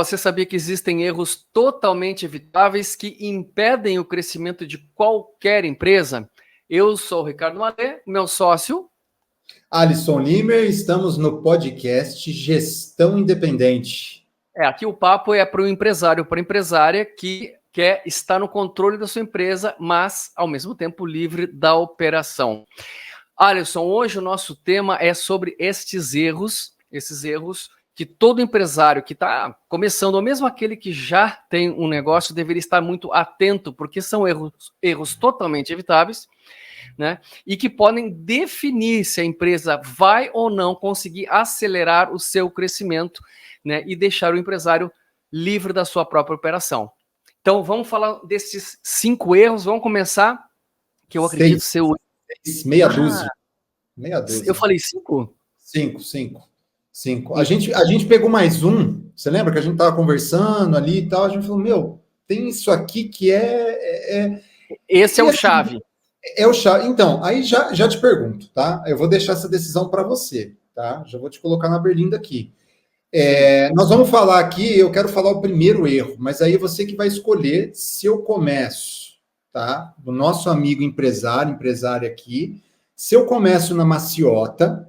você sabia que existem erros totalmente evitáveis que impedem o crescimento de qualquer empresa? Eu sou o Ricardo Malê, meu sócio. Alisson Limer, estamos no podcast Gestão Independente. Aqui o papo é para o empresário, para a empresária que quer estar no controle da sua empresa, mas, ao mesmo tempo, livre da operação. Alisson, hoje o nosso tema é sobre esses erros que todo empresário que está começando, ou mesmo aquele que já tem um negócio, deveria estar muito atento, porque são erros totalmente evitáveis, né? E que podem definir se a empresa vai ou não conseguir acelerar o seu crescimento, né? E deixar o empresário livre da sua própria operação. Então, vamos falar desses 5 erros. Vamos começar, que eu acredito ser o... Meia dúzia. Eu falei 5? 5. A gente pegou mais um. Você lembra que a gente estava conversando ali e tal? A gente falou, tem isso aqui que Esse é o chave. É o chave. Então, aí já te pergunto, tá? Eu vou deixar essa decisão para você, tá? Já vou te colocar na berlinda aqui. Nós vamos falar aqui, eu quero falar o primeiro erro, mas aí você que vai escolher se eu começo, tá? Do nosso amigo empresária aqui, se eu começo na maciota,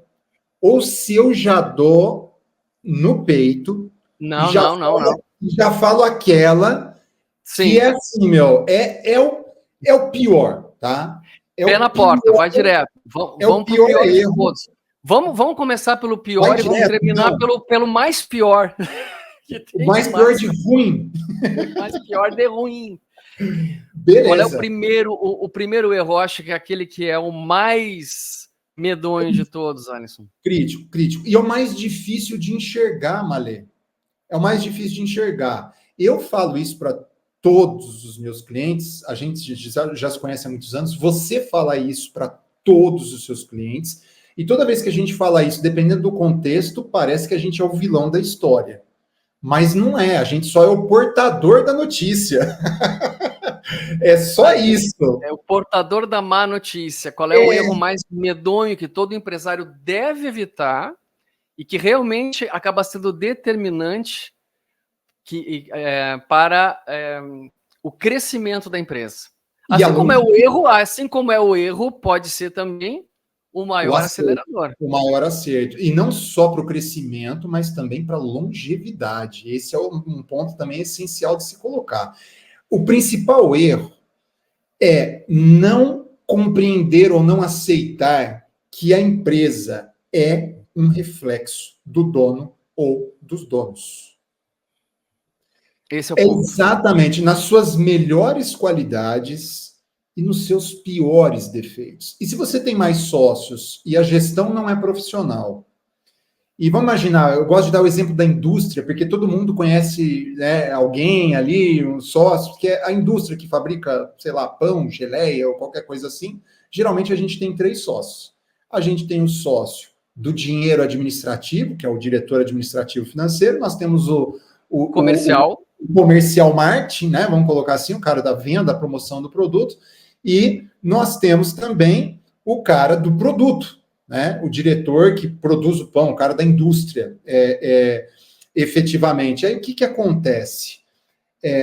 ou se eu já dou no peito. Não. Já falo aquela. Sim. Que é assim, é o pior, tá? Pé na porta, vai direto. Vamos pro pior de todos. Vamos começar pelo pior e vamos terminar pelo mais pior. O mais pior de ruim. O mais pior de ruim. Beleza. Qual é o primeiro erro? Eu acho que é aquele que é o mais medonho de todos, Alisson. Crítico. E é o mais difícil de enxergar, Malê. É o mais difícil de enxergar. Eu falo isso para todos os meus clientes, a gente já se conhece há muitos anos, você fala isso para todos os seus clientes, e toda vez que a gente fala isso, dependendo do contexto, parece que a gente é o vilão da história. Mas não é, a gente só é o portador da notícia. É só isso. É o portador da má notícia. Qual é o erro mais medonho que todo empresário deve evitar e que realmente acaba sendo determinante para o crescimento da empresa? Assim como é o erro, pode ser também o maior acelerador. O maior acerto. E não só para o crescimento, mas também para a longevidade. Esse é um ponto também essencial de se colocar. O principal erro é não compreender ou não aceitar que a empresa é um reflexo do dono ou dos donos. Esse é o ponto. Exatamente, nas suas melhores qualidades e nos seus piores defeitos. E se você tem mais sócios e a gestão não é profissional, e vamos imaginar, eu gosto de dar o exemplo da indústria, porque todo mundo conhece, né, alguém ali, um sócio, que é a indústria que fabrica, sei lá, pão, geleia ou qualquer coisa assim. Geralmente a gente tem 3 sócios. A gente tem o sócio do dinheiro administrativo, que é o diretor administrativo financeiro, nós temos o comercial. O comercial marketing, né? Vamos colocar assim, o cara da venda, da promoção do produto, e nós temos também o cara do produto, né? O diretor que produz o pão, o cara da indústria, efetivamente. Aí o que acontece?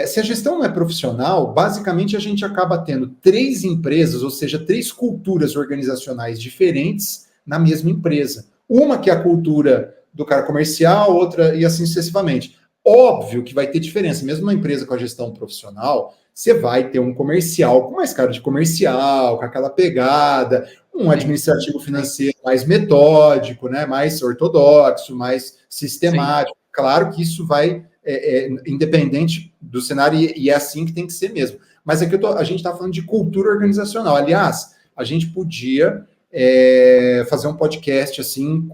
Se a gestão não é profissional, basicamente a gente acaba tendo 3 empresas, ou seja, 3 culturas organizacionais diferentes na mesma empresa. Uma que é a cultura do cara comercial, outra e assim sucessivamente. Óbvio que vai ter diferença, mesmo uma empresa com a gestão profissional, você vai ter um comercial com mais cara de comercial, com aquela pegada, um administrativo financeiro mais metódico, né, mais ortodoxo, mais sistemático. Sim. Claro que isso vai, independente do cenário, e é assim que tem que ser mesmo. Mas aqui a gente está falando de cultura organizacional. Aliás, a gente podia fazer um podcast assim,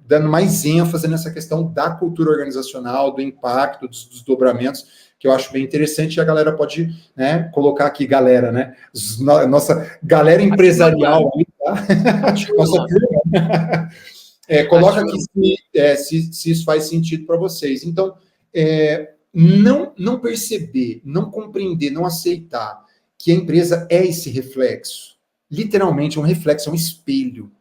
dando mais ênfase nessa questão da cultura organizacional, do impacto, dos desdobramentos, que eu acho bem interessante, e a galera pode, né, colocar aqui, galera, né? Nossa galera empresarial, tá? Nossa turma. Coloca aqui se isso faz sentido para vocês. Então, não perceber, não compreender, não aceitar que a empresa é esse reflexo. Literalmente, um reflexo, é um espelho.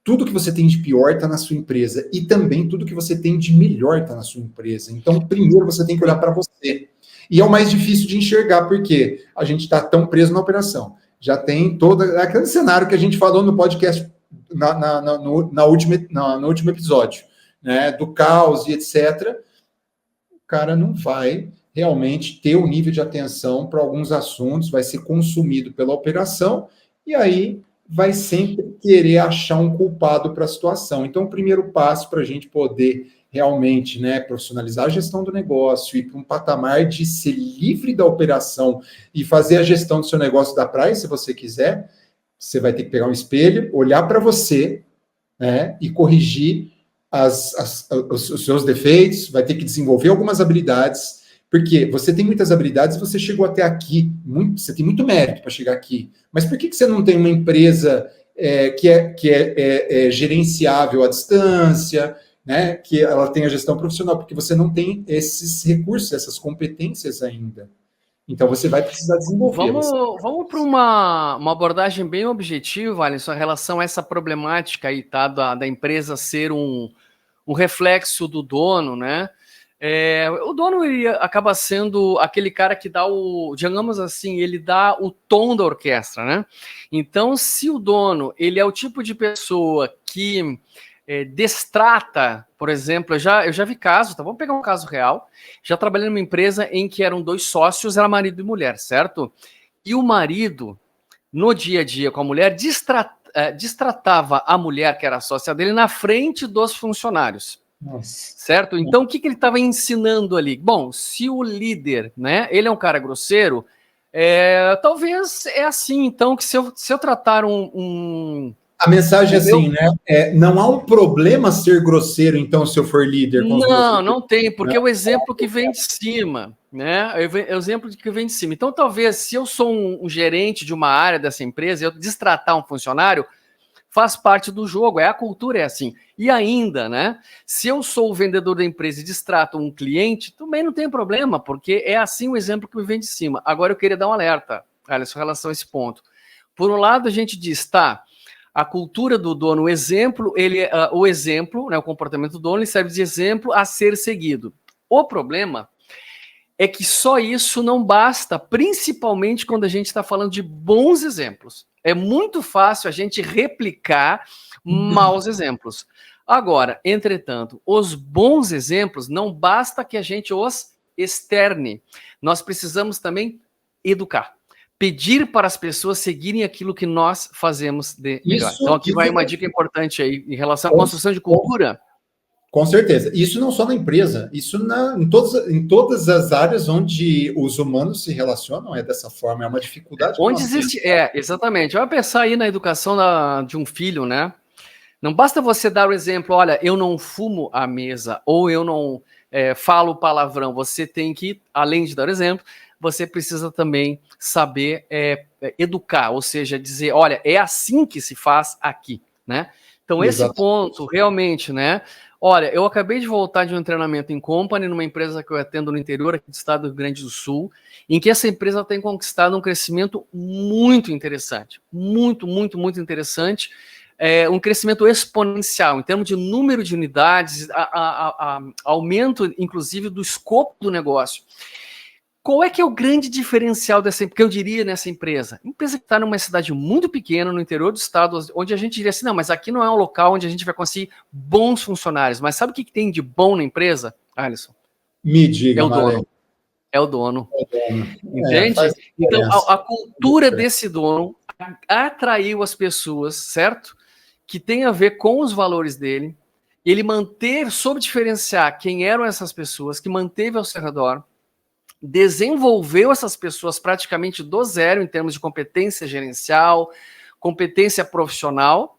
tudo que você tem de pior está na sua empresa e também tudo que você tem de melhor está na sua empresa. Então, primeiro você tem que olhar para você. E é o mais difícil de enxergar, porque a gente está tão preso na operação. Já tem todo aquele cenário que a gente falou no podcast no último episódio, né? Do caos e etc. O cara não vai realmente ter o nível de atenção para alguns assuntos, vai ser consumido pela operação, e aí vai sempre querer achar um culpado para a situação. Então, o primeiro passo para a gente poder realmente, né, profissionalizar a gestão do negócio, ir para um patamar de ser livre da operação e fazer a gestão do seu negócio da praia, se você quiser, você vai ter que pegar um espelho, olhar para você, né, e corrigir os seus defeitos, vai ter que desenvolver algumas habilidades, porque você tem muitas habilidades, você chegou até aqui, você tem muito mérito para chegar aqui, mas por que você não tem uma empresa que é gerenciável à distância, né, que ela tem a gestão profissional? Porque você não tem esses recursos, essas competências ainda. Então, você vai precisar desenvolver. Vamos para uma abordagem bem objetiva, Alisson, em relação a essa problemática aí, tá, da empresa ser um reflexo do dono, né? O dono ele acaba sendo aquele cara que dá digamos assim, ele dá o tom da orquestra, né? Então, se o dono ele é o tipo de pessoa que destrata, por exemplo, eu já vi casos, tá? Vamos pegar um caso real. Já trabalhei numa empresa em que eram 2 sócios, era marido e mulher, certo? E o marido, no dia a dia com a mulher, destratava a mulher, que era a sócia dele, na frente dos funcionários. Nossa. Certo? Então, o que ele estava ensinando ali? Bom, se o líder, né, ele é um cara grosseiro, talvez é assim, então, que se eu tratar A mensagem é assim, né? Não há um problema ser grosseiro, então, se eu for líder com os meus... Não tem, porque é o exemplo que vem de cima, né? É o exemplo que vem de cima. Então, talvez, se eu sou um gerente de uma área dessa empresa, eu destratar um funcionário, faz parte do jogo, a cultura é assim. E ainda, né? Se eu sou o vendedor da empresa e distrato um cliente, também não tem problema, porque é assim o exemplo que me vem de cima. Agora eu queria dar um alerta, Alisson, em relação a esse ponto. Por um lado, a gente diz, tá, a cultura do dono, o exemplo, o exemplo, né, o comportamento do dono, ele serve de exemplo a ser seguido. O problema é que só isso não basta, principalmente quando a gente está falando de bons exemplos. É muito fácil a gente replicar maus exemplos. Agora, entretanto, os bons exemplos não basta que a gente os externe. Nós precisamos também educar. Pedir para as pessoas seguirem aquilo que nós fazemos de melhor. Então, aqui vai uma dica importante aí em relação à construção de cultura. Com certeza. Isso não só na empresa, isso em todas as áreas onde os humanos se relacionam é dessa forma, é uma dificuldade. Onde existe, exatamente. Vai pensar aí na educação de um filho, né? Não basta você dar o exemplo, olha, eu não fumo à mesa, ou eu não falo palavrão. Você tem que, além de dar exemplo, você precisa também saber educar, ou seja, dizer, olha, é assim que se faz aqui, né? Então, esse ponto, realmente, né? Olha, eu acabei de voltar de um treinamento em company, numa empresa que eu atendo no interior aqui do estado do Rio Grande do Sul, em que essa empresa tem conquistado um crescimento muito interessante. Muito, muito, muito interessante. Um crescimento exponencial, em termos de número de unidades, aumento, inclusive, do escopo do negócio. Qual é que é o grande diferencial dessa, que eu diria nessa empresa? Empresa que está numa cidade muito pequena, no interior do estado, onde a gente diria assim, não, mas aqui não é um local onde a gente vai conseguir bons funcionários. Mas sabe o que tem de bom na empresa, Alisson? Me diga, é o dono. É o dono. Entende? Então, a cultura desse dono atraiu as pessoas, certo? Que tem a ver com os valores dele. Ele soube diferenciar quem eram essas pessoas, que manteve ao seu redor, desenvolveu essas pessoas praticamente do zero em termos de competência gerencial, competência profissional,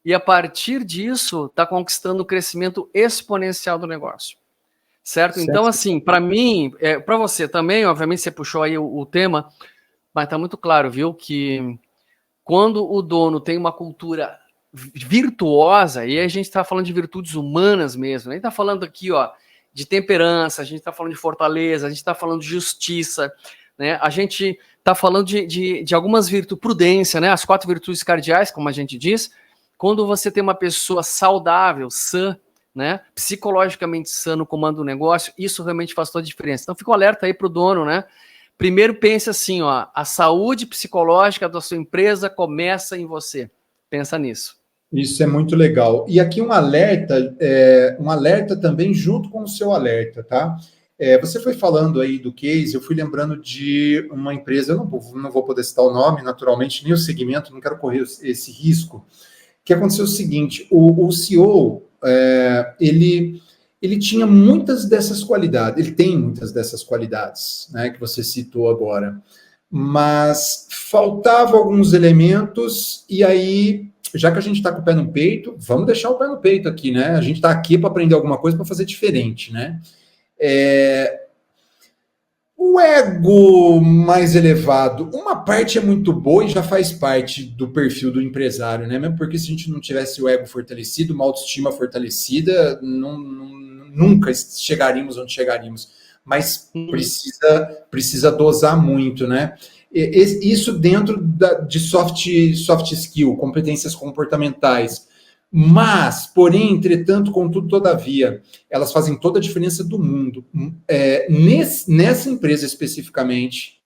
e a partir disso está conquistando o crescimento exponencial do negócio. Certo? Então, assim, para mim, para você também, obviamente você puxou aí o tema, mas está muito claro, viu, que quando o dono tem uma cultura virtuosa, e a gente está falando de virtudes humanas mesmo, a gente está falando aqui, ó, de temperança, a gente está falando de fortaleza, a gente está falando de justiça, né? A gente está falando de algumas virtudes, prudência, né? As 4 virtudes cardeais, como a gente diz. Quando você tem uma pessoa saudável, sã, né, psicologicamente sã no comando do negócio, isso realmente faz toda a diferença. Então fica um alerta aí para o dono, né? Primeiro pense assim, ó, a saúde psicológica da sua empresa começa em você. Pensa nisso. Isso é muito legal. E aqui um alerta também junto com o seu alerta, tá? Você foi falando aí do case, eu fui lembrando de uma empresa, eu não vou poder citar o nome, naturalmente, nem o segmento, não quero correr esse risco, que aconteceu o seguinte, o CEO, ele tinha muitas dessas qualidades, ele tem muitas dessas qualidades, né, que você citou agora, mas faltavam alguns elementos, e aí, já que a gente está com o pé no peito, vamos deixar o pé no peito aqui, né? A gente está aqui para aprender alguma coisa para fazer diferente, né? O ego mais elevado, uma parte é muito boa e já faz parte do perfil do empresário, né? Mesmo porque se a gente não tivesse o ego fortalecido, uma autoestima fortalecida, nunca chegaríamos onde chegaríamos. Mas precisa dosar muito, né? Isso dentro de soft skill, competências comportamentais. Mas, porém, entretanto, contudo, todavia, elas fazem toda a diferença do mundo. Nessa empresa especificamente,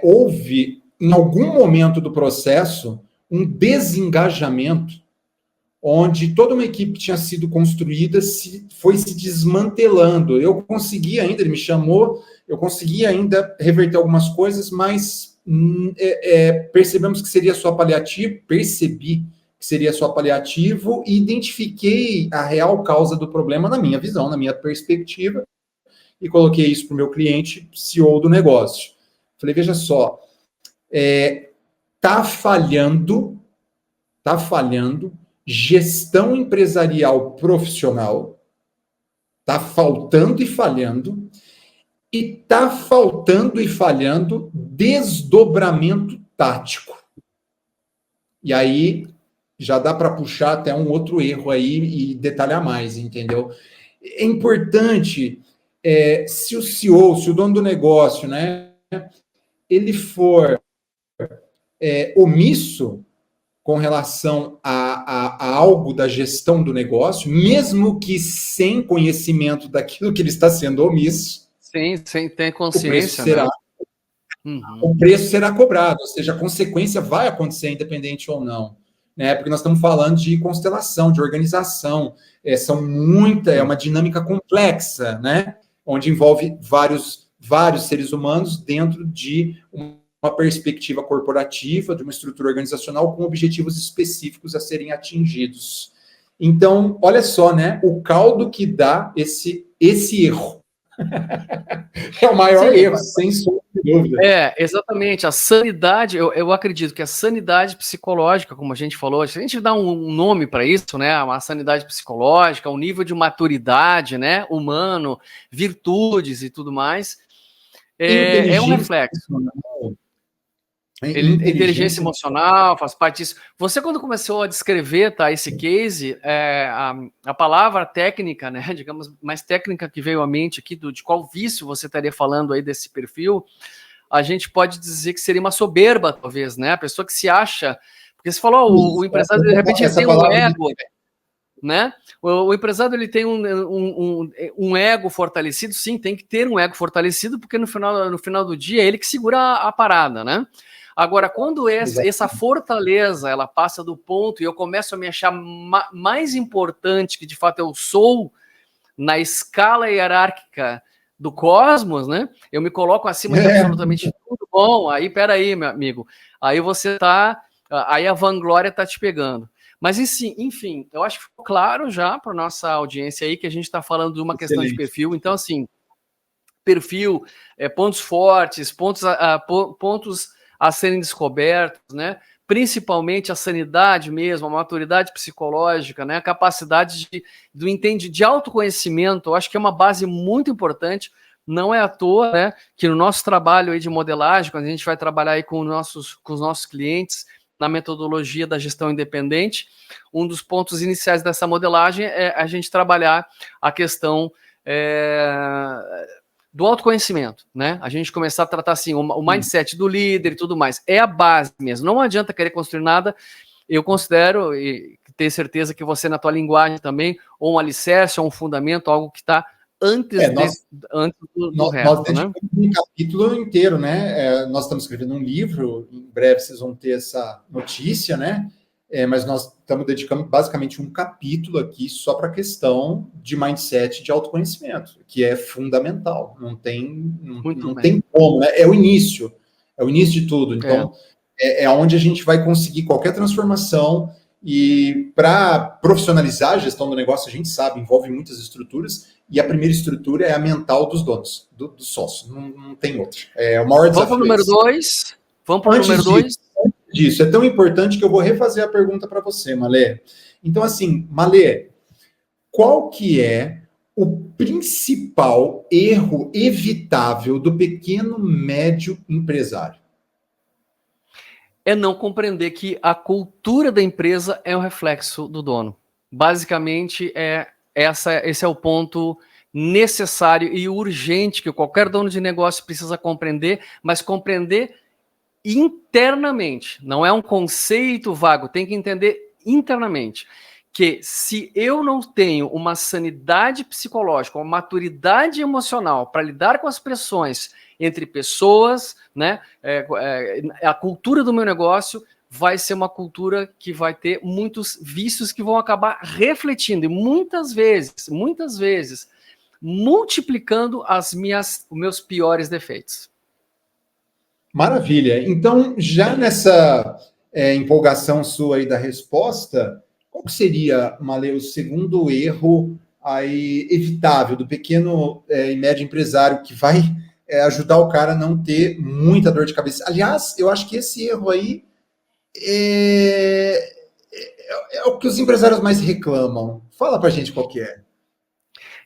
houve, em algum momento do processo, um desengajamento, onde toda uma equipe tinha sido construída foi se desmantelando. Eu consegui ainda, ele me chamou, eu consegui ainda reverter algumas coisas, mas percebemos que seria só paliativo, percebi que seria só paliativo e identifiquei a real causa do problema na minha visão, na minha perspectiva, e coloquei isso para o meu cliente, CEO do negócio. Falei, veja só, tá falhando gestão empresarial profissional, tá faltando e falhando, e tá faltando e falhando desdobramento tático. E aí já dá para puxar até um outro erro aí e detalhar mais, entendeu? É importante, se o CEO, se o dono do negócio, né, ele for omisso com relação a algo da gestão do negócio, mesmo que sem conhecimento daquilo que ele está sendo omisso, sem ter consciência, né? O preço será cobrado, ou seja, a consequência vai acontecer independente ou não, né? Porque nós estamos falando de constelação, de organização, é uma dinâmica complexa, né? Onde envolve vários seres humanos dentro de uma perspectiva corporativa, de uma estrutura organizacional com objetivos específicos a serem atingidos. Então, olha só, né? O caldo que dá esse erro. É o maior erro, sem sombra de dúvida. Exatamente. A sanidade, eu acredito que a sanidade psicológica, como a gente falou, se a gente dá um nome para isso, né? Uma sanidade psicológica, um nível de maturidade, né? Humano, virtudes e tudo mais, é um reflexo. Inteligência emocional faz parte disso. Você, quando começou a descrever, tá, esse case, a palavra técnica, né, digamos, mais técnica que veio à mente aqui, de qual vício você estaria falando aí desse perfil, a gente pode dizer que seria uma soberba, talvez, né? A pessoa que se acha... Porque você falou, o empresário, de repente, ele tem um ego, né? O empresário, ele tem um ego fortalecido, sim, tem que ter um ego fortalecido, porque no final do dia é ele que segura a parada, né? Agora, quando essa fortaleza, ela passa do ponto e eu começo a me achar mais importante, que de fato eu sou, na escala hierárquica do cosmos, né? Eu me coloco acima de absolutamente tudo. Bom, aí, peraí, meu amigo. Aí você tá... Aí a vanglória tá te pegando. Mas, enfim, eu acho que ficou claro já para nossa audiência aí que a gente está falando de uma questão de perfil. Então, assim, perfil, pontos fortes, pontos a serem descobertos, né? Principalmente a sanidade mesmo, a maturidade psicológica, né? A capacidade de autoconhecimento, eu acho que é uma base muito importante. Não é à toa, né, que no nosso trabalho aí de modelagem, quando a gente vai trabalhar aí com os nossos clientes na metodologia da gestão independente, um dos pontos iniciais dessa modelagem é a gente trabalhar a questão do autoconhecimento, né? A gente começar a tratar assim o mindset do líder e tudo mais. É a base mesmo. Não adianta querer construir nada eu considero, e tenho certeza que você, na tua linguagem também, ou um alicerce, ou um fundamento, algo que está antes do resto, nós dedicamos, né, um capítulo inteiro, né? Nós estamos escrevendo um livro, em breve vocês vão ter essa notícia, né? Mas nós estamos dedicando basicamente um capítulo aqui só para a questão de mindset de autoconhecimento, que é fundamental. Não tem como, né? É o início de tudo. Então, é onde a gente vai conseguir qualquer transformação. E para profissionalizar a gestão do negócio, a gente sabe, envolve muitas estruturas, e a primeira estrutura é a mental dos donos, do sócio, não tem outra. É o maior desafio. Vamos para o número 2. Disso, é tão importante que eu vou refazer a pergunta para você, Malê. Então, assim, Malê, qual que é o principal erro evitável do pequeno médio empresário? É não compreender que a cultura da empresa é um reflexo do dono. Basicamente, esse é o ponto necessário e urgente que qualquer dono de negócio precisa compreender, mas compreender internamente. Não é um conceito vago, tem que entender internamente. Que se eu não tenho uma sanidade psicológica, uma maturidade emocional para lidar com as pressões entre pessoas, né, a cultura do meu negócio vai ser uma cultura que vai ter muitos vícios que vão acabar refletindo e muitas vezes multiplicando os meus piores defeitos. Maravilha. Então, já nessa empolgação sua aí da resposta, qual seria, Malê, o segundo erro aí evitável do pequeno e médio empresário que vai ajudar o cara a não ter muita dor de cabeça? Aliás, eu acho que esse erro aí é o que os empresários mais reclamam. Fala pra gente qual que é.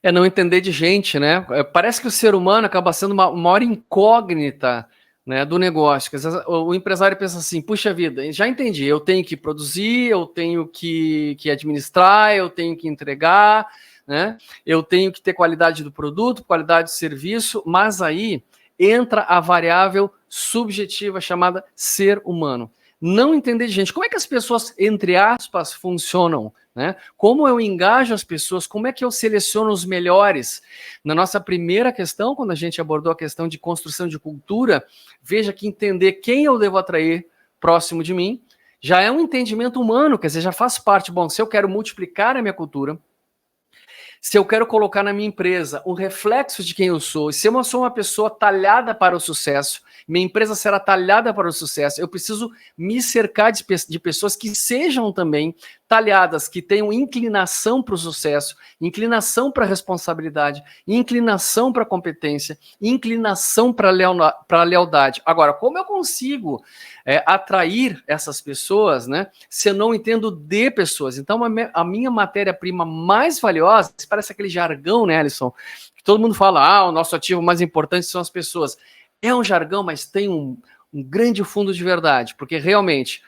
É não entender de gente, né? Parece que o ser humano acaba sendo uma maior incógnita, né, do negócio. O empresário pensa assim, puxa vida, já entendi, eu tenho que produzir, eu tenho que administrar, eu tenho que entregar, né? Eu tenho que ter qualidade do produto, qualidade do serviço, mas aí entra a variável subjetiva chamada ser humano. Não entender de gente. Como é que as pessoas, entre aspas, funcionam? Né? Como eu engajo as pessoas? Como é que eu seleciono os melhores? Na nossa primeira questão, quando a gente abordou a questão de construção de cultura, veja que entender quem eu devo atrair próximo de mim já é um entendimento humano, quer dizer, já faz parte. Bom, se eu quero multiplicar a minha cultura, se eu quero colocar na minha empresa um reflexo de quem eu sou, se eu sou uma pessoa talhada para o sucesso, minha empresa será talhada para o sucesso, eu preciso me cercar de pessoas que sejam também talhadas, que tenham inclinação para o sucesso, inclinação para a responsabilidade, inclinação para a competência, inclinação para a lealdade. Agora, como eu consigo atrair essas pessoas, né, se eu não entendo de pessoas? Então, a minha matéria-prima mais valiosa, parece aquele jargão, né, Alisson? Que todo mundo fala, o nosso ativo mais importante são as pessoas. É um jargão, mas tem um grande fundo de verdade, porque realmente,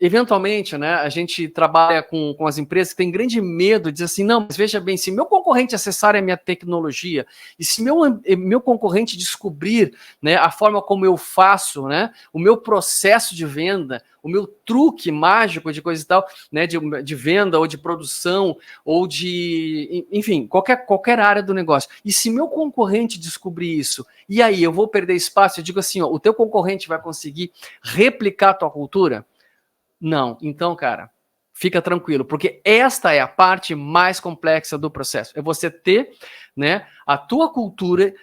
eventualmente, né, a gente trabalha com as empresas que têm grande medo de dizer assim, não, mas veja bem, se meu concorrente acessar a minha tecnologia e se meu concorrente descobrir, né, a forma como eu faço, né, o meu processo de venda, o meu truque mágico de coisa e tal, né, de venda ou de produção ou de, enfim, qualquer área do negócio. E se meu concorrente descobrir isso, e aí eu vou perder espaço? Eu digo assim, o teu concorrente vai conseguir replicar a tua cultura? Não. Então, cara, fica tranquilo, porque esta é a parte mais complexa do processo. É você ter, né, a tua cultura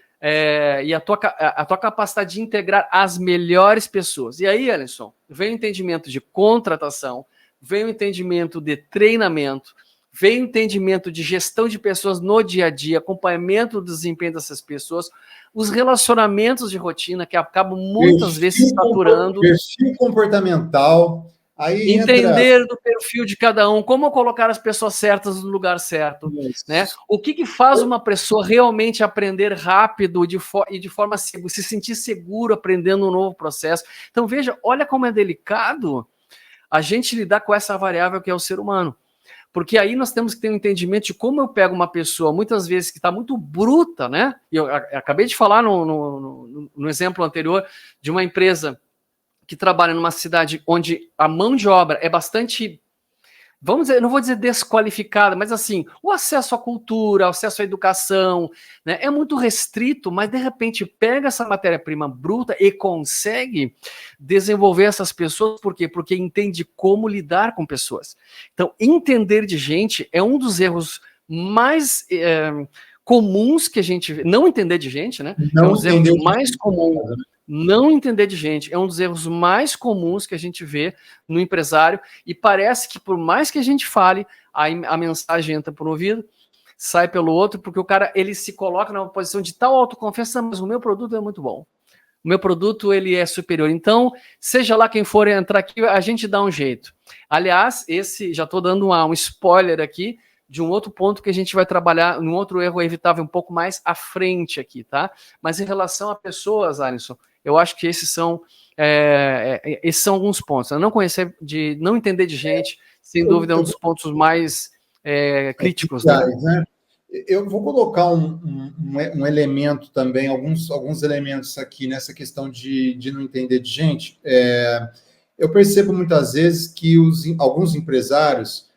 e a tua capacidade de integrar as melhores pessoas. E aí, Alisson, vem o entendimento de contratação, vem o entendimento de treinamento, vem o entendimento de gestão de pessoas no dia a dia, acompanhamento do desempenho dessas pessoas, os relacionamentos de rotina que acabam muitas vezes saturando. Perfil comportamental. Aí entender do perfil de cada um, como colocar as pessoas certas no lugar certo, né? O que faz uma pessoa realmente aprender rápido e de forma segura, se sentir seguro aprendendo um novo processo. Então veja, olha como é delicado a gente lidar com essa variável que é o ser humano. Porque aí nós temos que ter um entendimento de como eu pego uma pessoa, muitas vezes, que está muito bruta, né? E eu acabei de falar no exemplo anterior de uma empresa que trabalha numa cidade onde a mão de obra é bastante, vamos dizer, não vou dizer desqualificada, mas assim, o acesso à cultura, o acesso à educação, né, é muito restrito, mas de repente pega essa matéria-prima bruta e consegue desenvolver essas pessoas, por quê? Porque entende como lidar com pessoas. Então, entender de gente é um dos erros mais comuns que a gente vê. Não entender de gente, né? É um dos erros mais comuns. Não entender de gente é um dos erros mais comuns que a gente vê no empresário, e parece que por mais que a gente fale, a mensagem entra por um ouvido, sai pelo outro, porque o cara ele se coloca numa posição de tal autoconfiança, mas o meu produto é muito bom. O meu produto ele é superior. Então, seja lá quem for entrar aqui, a gente dá um jeito. Aliás, já estou dando um spoiler aqui de um outro ponto que a gente vai trabalhar, num outro erro evitável um pouco mais à frente aqui, tá? Mas em relação a pessoas, Alisson, eu acho que esses são alguns pontos. Não conhecer, não entender de gente, sem dúvida, é um dos pontos mais críticos. Né? Eu vou colocar um elemento também, alguns elementos aqui nessa questão de não entender de gente. Eu percebo muitas vezes que alguns empresários,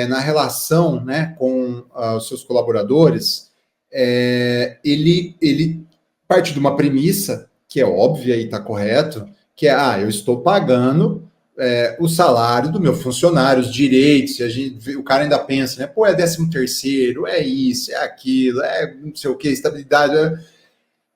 na relação, né, com os seus colaboradores, ele parte de uma premissa que é óbvia e está correto, que é, eu estou pagando o salário do meu funcionário, os direitos, o cara ainda pensa, né, pô, é 13º, é isso, é aquilo, é não sei o que, estabilidade.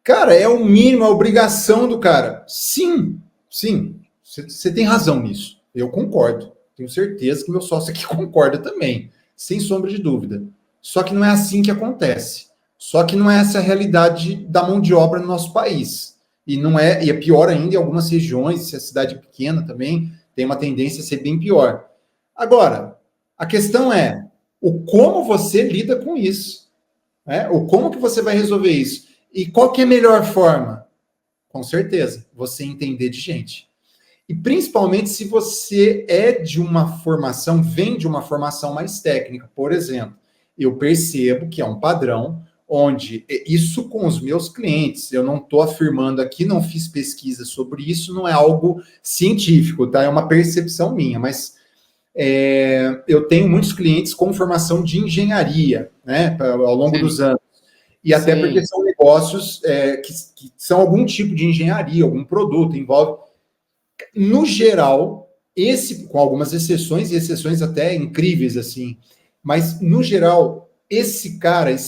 Cara, é o mínimo, a obrigação do cara. Sim, você tem razão nisso. Eu concordo. Tenho certeza que meu sócio aqui concorda também, sem sombra de dúvida. Só que não é assim que acontece. Só que não é essa a realidade da mão de obra no nosso país. E é pior ainda em algumas regiões, se a cidade é pequena também, tem uma tendência a ser bem pior. Agora, a questão é o como você lida com isso. Né? O como que você vai resolver isso. E qual que é a melhor forma? Com certeza, você entender de gente. E principalmente se você vem de uma formação mais técnica. Por exemplo, eu percebo que é um padrão onde isso com os meus clientes, eu não estou afirmando aqui, não fiz pesquisa sobre isso, não é algo científico, tá? É uma percepção minha, mas eu tenho muitos clientes com formação de engenharia, né, ao longo dos anos. E até porque são negócios que são algum tipo de engenharia, algum produto, envolve. No geral, com algumas exceções, e exceções até incríveis, assim, mas no geral, esse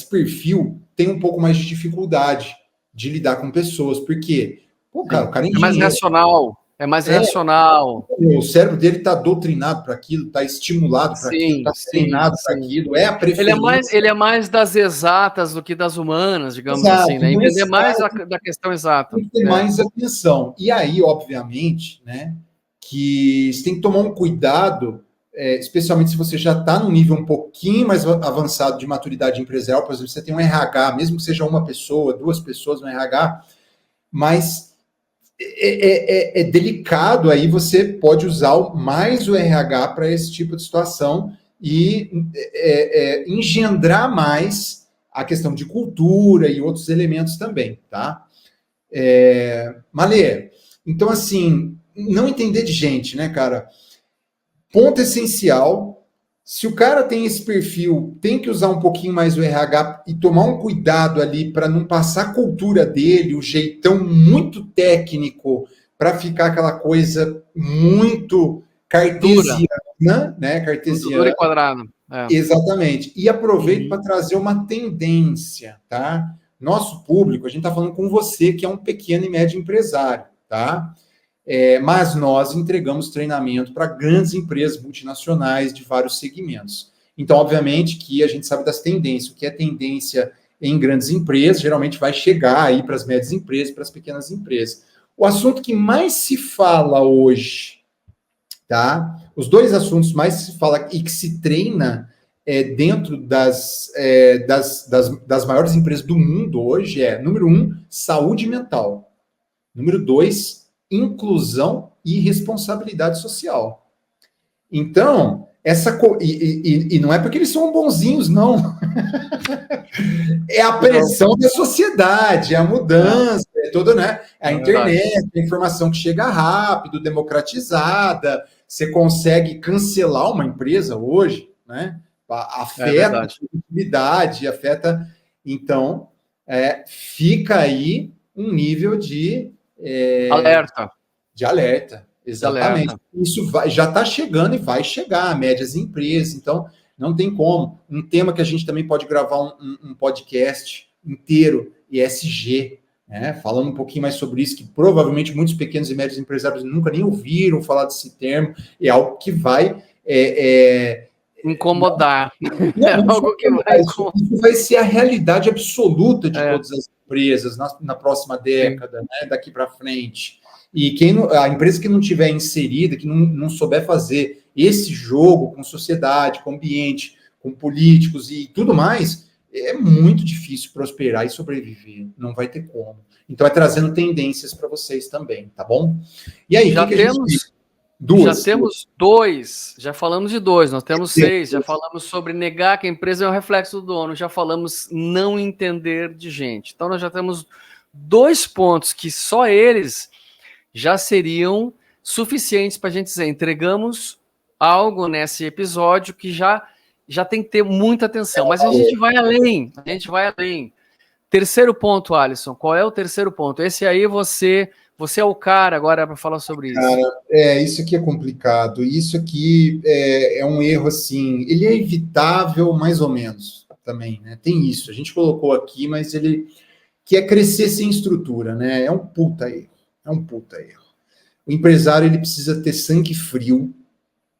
perfil tem um pouco mais de dificuldade de lidar com pessoas, porque o cara é engenheiro. É mais racional. O cérebro dele está doutrinado para aquilo, está estimulado para aquilo, está treinado para aquilo, é a preferência. Ele é mais das exatas do que das humanas, digamos assim, né? Entender mais da questão exata. Tem que ter mais atenção. E aí, obviamente, né, que você tem que tomar um cuidado, especialmente se você já está num nível um pouquinho mais avançado de maturidade empresarial, por exemplo, você tem um RH, mesmo que seja uma pessoa, 2 pessoas no RH, mas é delicado, aí você pode usar mais o RH para esse tipo de situação e engendrar mais a questão de cultura e outros elementos também, tá? Malê, então assim, não entender de gente, né, cara? Ponto essencial, se o cara tem esse perfil, tem que usar um pouquinho mais o RH e tomar um cuidado ali para não passar a cultura dele, o jeitão muito técnico, para ficar aquela coisa muito cartesiana, né? Cartesiana. Dura e quadrado. Exatamente. E aproveito para trazer uma tendência, tá? Nosso público, a gente está falando com você, que é um pequeno e médio empresário, tá? Mas nós entregamos treinamento para grandes empresas multinacionais de vários segmentos. Então, obviamente, que a gente sabe das tendências. O que é tendência em grandes empresas, geralmente vai chegar aí para as médias empresas, para as pequenas empresas. O assunto que mais se fala hoje, tá? Os 2 assuntos mais se fala e que se treina dentro das maiores empresas do mundo hoje número 1, saúde mental. Número 2, inclusão e responsabilidade social. Então, E não é porque eles são bonzinhos, não. É a pressão da sociedade, é a mudança, é toda, né? A internet, a informação que chega rápido, democratizada. Você consegue cancelar uma empresa hoje, né? Afeta a produtividade, afeta. Então, fica aí um nível de alerta. De alerta, exatamente. Isso já está chegando e vai chegar a médias empresas, então não tem como. Um tema que a gente também pode gravar um podcast inteiro, ESG, né? Falando um pouquinho mais sobre isso, que provavelmente muitos pequenos e médios empresários nunca nem ouviram falar desse termo, é algo que vai incomodar. Algo que vai incomodar. Isso vai ser a realidade absoluta de todas as empresas na próxima década, né? Daqui para frente. E a empresa que não tiver inserida, que não souber fazer esse jogo com sociedade, com ambiente, com políticos e tudo mais, é muito difícil prosperar e sobreviver. Não vai ter como. Então, é trazendo tendências para vocês também, tá bom? E aí, já temos duas. Já temos dois. Já falamos de dois. Nós temos 6. Já falamos sobre negar que a empresa é um reflexo do dono. Já falamos não entender de gente. Então, nós já temos 2 pontos que só eles já seriam suficientes para a gente dizer, entregamos algo nesse episódio que já tem que ter muita atenção. Mas a gente vai além, Terceiro ponto, Alisson, qual é o terceiro ponto? Esse aí você é o cara agora para falar sobre isso. Cara, isso aqui é complicado, isso aqui é um erro, assim, ele é evitável mais ou menos também, né? Tem isso, a gente colocou aqui, mas ele que é crescer sem estrutura, né? É um puta erro. O empresário ele precisa ter sangue frio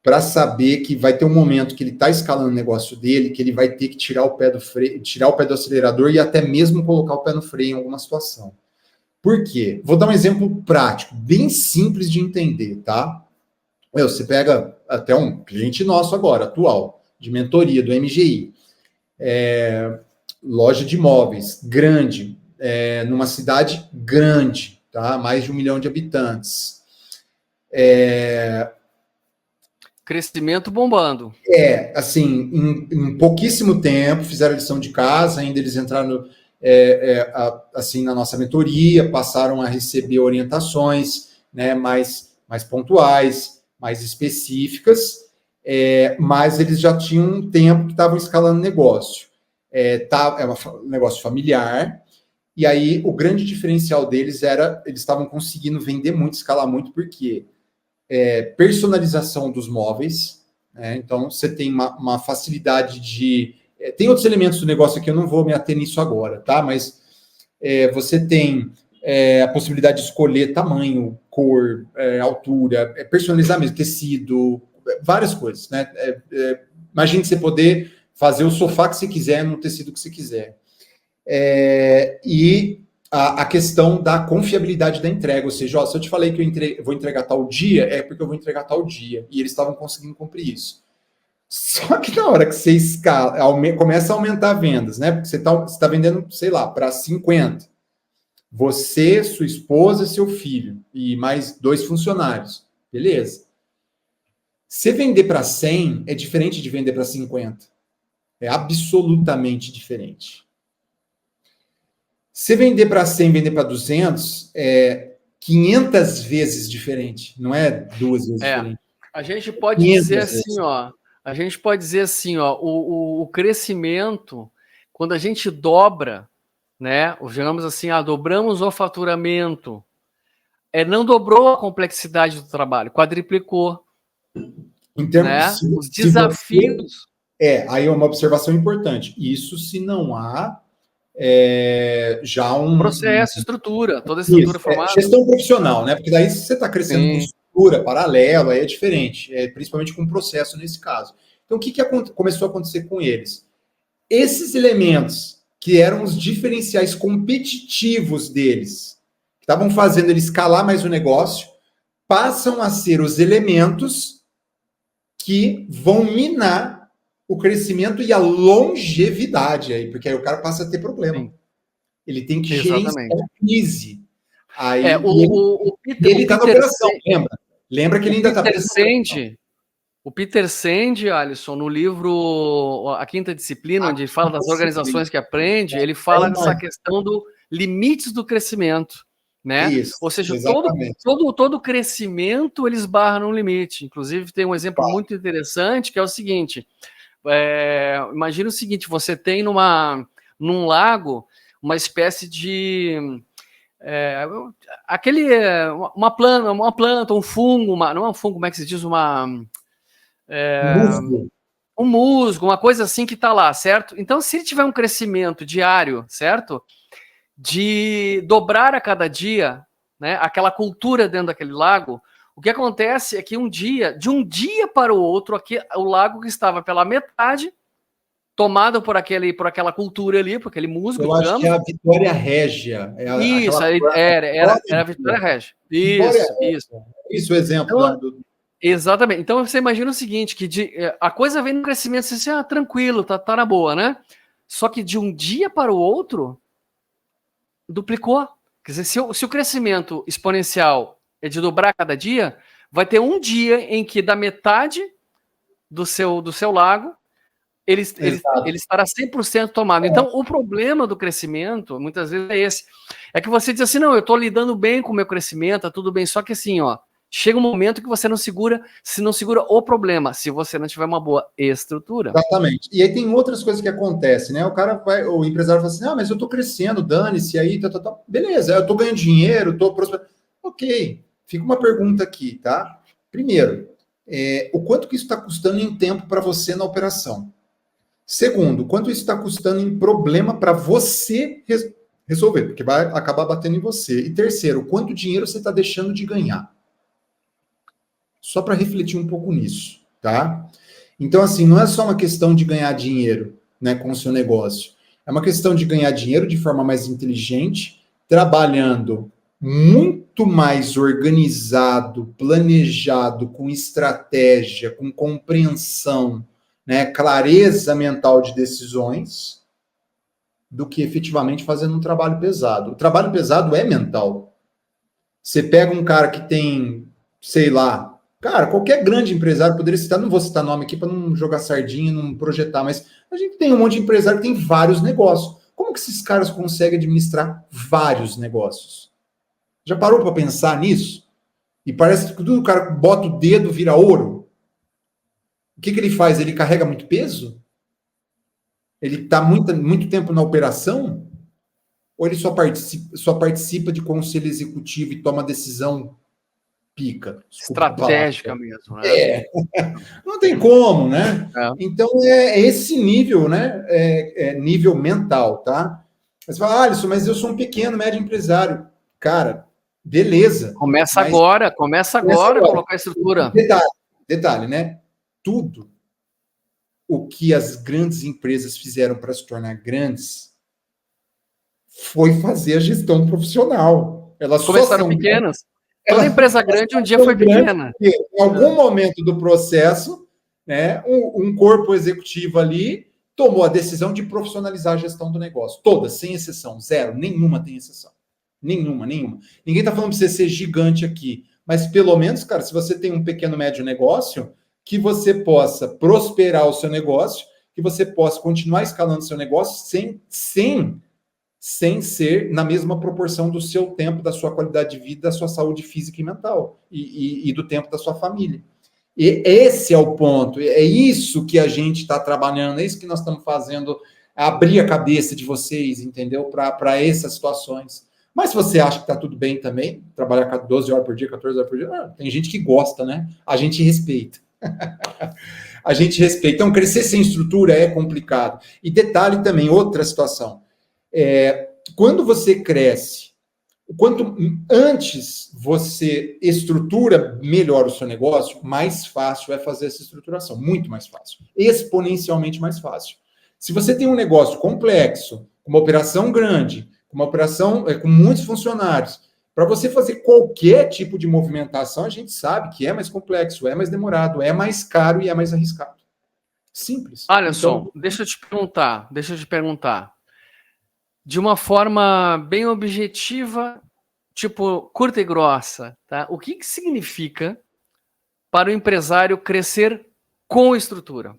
para saber que vai ter um momento que ele está escalando o negócio dele, que ele vai ter que tirar o pé do freio, tirar o pé do acelerador e até mesmo colocar o pé no freio em alguma situação. Por quê? Vou dar um exemplo prático, bem simples de entender, tá? Você pega até um cliente nosso agora, atual, de mentoria do MGI, loja de imóveis, grande, numa cidade grande, tá? Mais de 1 milhão de habitantes. Crescimento bombando. Assim, em pouquíssimo tempo, fizeram a lição de casa, ainda eles entraram assim, na nossa mentoria, passaram a receber orientações, né, mais pontuais, mais específicas, mas eles já tinham um tempo que estavam escalando negócio. É um negócio familiar. E aí, o grande diferencial deles era, eles estavam conseguindo vender muito, escalar muito, porque personalização dos móveis, né? Então, você tem uma facilidade de... tem outros elementos do negócio aqui, eu não vou me ater nisso agora, tá? Mas você tem a possibilidade de escolher tamanho, cor, altura, personalizar mesmo, tecido, várias coisas, né? Imagine você poder fazer o sofá que você quiser, no tecido que você quiser. E a questão da confiabilidade da entrega, ou seja, se eu te falei que eu vou entregar tal dia, é porque eu vou entregar tal dia, e eles estavam conseguindo cumprir isso. Só que na hora que você escala, começa a aumentar vendas, né? Porque você tá vendendo, sei lá, para 50. Você, sua esposa, seu filho, e mais 2 funcionários. Beleza. Se vender para 100 é diferente de vender para 50. É absolutamente diferente. Se vender para 100, vender para 200, é 500 vezes diferente. Não é 2 vezes diferente. A gente pode dizer assim, o crescimento, quando a gente dobra, né, digamos assim, dobramos o faturamento, não dobrou a complexidade do trabalho, quadriplicou. Então, né? Os desafios... aí é uma observação importante. Isso se não há já um processo, estrutura, toda a estrutura formada. Gestão profissional, né? Porque daí se você está crescendo com estrutura paralela, aí é diferente, principalmente com processo nesse caso. Então, o que começou a acontecer com eles? Esses elementos que eram os diferenciais competitivos deles, que estavam fazendo ele escalar mais o negócio, passam a ser os elementos que vão minar o crescimento e a longevidade aí, porque aí o cara passa a ter problema. Sim. Ele tem que gerenciar a crise. Aí ele está na operação, lembra? Lembra que ele ainda está presente. O Peter Senge, Alisson, no livro A Quinta Disciplina, onde ele fala das organizações que aprende, ele fala dessa questão do limites do crescimento, né? Isso, ou seja, exatamente. todo crescimento ele esbarra num limite. Inclusive, tem um exemplo muito interessante, que é o seguinte, imagina o seguinte, você tem num lago uma espécie de... uma planta, um fungo, não é um fungo, como é que se diz? Musgo. Um musgo, uma coisa assim que está lá, certo? Então, se ele tiver um crescimento diário, certo? De dobrar a cada dia, né? Aquela cultura dentro daquele lago, o que acontece é que de um dia para o outro, aqui, o lago que estava pela metade, tomado por aquela cultura ali, por aquele musgo, eu acho que é a Vitória Régia. Isso, era a Vitória Régia. Isso o exemplo então, exatamente. Então você imagina o seguinte, que a coisa vem no crescimento, você diz, tranquilo, tá na boa, né? Só que de um dia para o outro, duplicou. Quer dizer, se o crescimento exponencial é de dobrar cada dia, vai ter um dia em que da metade do seu lago, ele estará 100% tomado. Então, o problema do crescimento, muitas vezes, é esse. É que você diz assim, não, eu estou lidando bem com o meu crescimento, tá tudo bem, só que assim, chega um momento que você não segura o problema, se você não tiver uma boa estrutura. Exatamente. E aí tem outras coisas que acontecem, né? O empresário fala assim, mas eu estou crescendo, dane-se aí, tá. Beleza, eu estou ganhando dinheiro, estou prosperando. Ok, fica uma pergunta aqui, tá? Primeiro, o quanto que isso está custando em tempo para você na operação? Segundo, quanto isso está custando em problema para você resolver, porque vai acabar batendo em você. E terceiro, quanto dinheiro você está deixando de ganhar? Só para refletir um pouco nisso, tá? Então, assim, não é só uma questão de ganhar dinheiro, né, com o seu negócio. É uma questão de ganhar dinheiro de forma mais inteligente, trabalhando muito mais organizado, planejado, com estratégia, com compreensão, né, clareza mental de decisões, do que efetivamente fazendo um trabalho pesado. O trabalho pesado é mental. Você pega um cara que tem, sei lá, cara, qualquer grande empresário poderia citar, não vou citar nome aqui para não jogar sardinha, não projetar, mas a gente tem um monte de empresário que tem vários negócios. Como que esses caras conseguem administrar vários negócios? Já parou para pensar nisso? E parece que tudo o cara bota o dedo, vira ouro. O que ele faz? Ele carrega muito peso? Ele está muito tempo na operação? Ou ele só participa de conselho executivo e toma decisão pica? Estratégica mesmo, né? Não tem como, né? Então é esse nível, né? Nível mental, tá? Você fala, Alisson, mas eu sou um pequeno, médio empresário. Cara, beleza. Começa agora a colocar a estrutura. Detalhe, né? Tudo o que as grandes empresas fizeram para se tornar grandes foi fazer a gestão profissional. Elas começaram pequenas. Toda empresa grande um dia foi pequena. Em algum momento do processo, né, um corpo executivo ali tomou a decisão de profissionalizar a gestão do negócio. Todas, sem exceção. Zero. Nenhuma tem exceção. Nenhuma. Ninguém está falando para você ser gigante aqui. Mas, pelo menos, cara, se você tem um pequeno, médio negócio, que você possa prosperar o seu negócio, que você possa continuar escalando o seu negócio sem ser na mesma proporção do seu tempo, da sua qualidade de vida, da sua saúde física e mental, e do tempo da sua família. E esse é o ponto, é isso que a gente está trabalhando, é isso que nós estamos fazendo, abrir a cabeça de vocês, entendeu? Para essas situações. Mas se você acha que está tudo bem também, trabalhar 12 horas por dia, 14 horas por dia, tem gente que gosta, né? A gente respeita. A gente respeita. Então, crescer sem estrutura é complicado. E detalhe também, outra situação. Quando você cresce, quanto antes você estrutura melhor o seu negócio, mais fácil é fazer essa estruturação. Muito mais fácil. Exponencialmente mais fácil. Se você tem um negócio complexo, com uma operação grande, com uma operação com muitos funcionários, para você fazer qualquer tipo de movimentação, a gente sabe que é mais complexo, é mais demorado, é mais caro e é mais arriscado. Simples. Alisson, então, deixa eu te perguntar. De uma forma bem objetiva, tipo, curta e grossa, tá? O que significa para o empresário crescer com estrutura?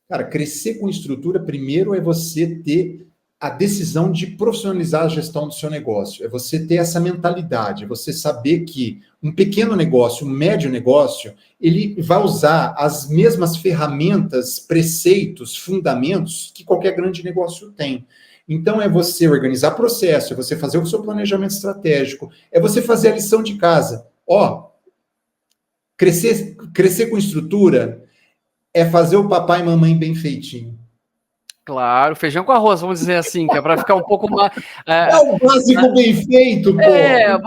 Cara, crescer com estrutura, primeiro é você ter a decisão de profissionalizar a gestão do seu negócio. É você ter essa mentalidade, é você saber que um pequeno negócio, um médio negócio, ele vai usar as mesmas ferramentas, preceitos, fundamentos que qualquer grande negócio tem. Então, é você organizar processo, é você fazer o seu planejamento estratégico, é você fazer a lição de casa. Ó, crescer com estrutura é fazer o papai e mamãe bem feitinho. Claro, feijão com arroz, vamos dizer assim, que é para ficar um pouco mais. É o básico bem feito, pô.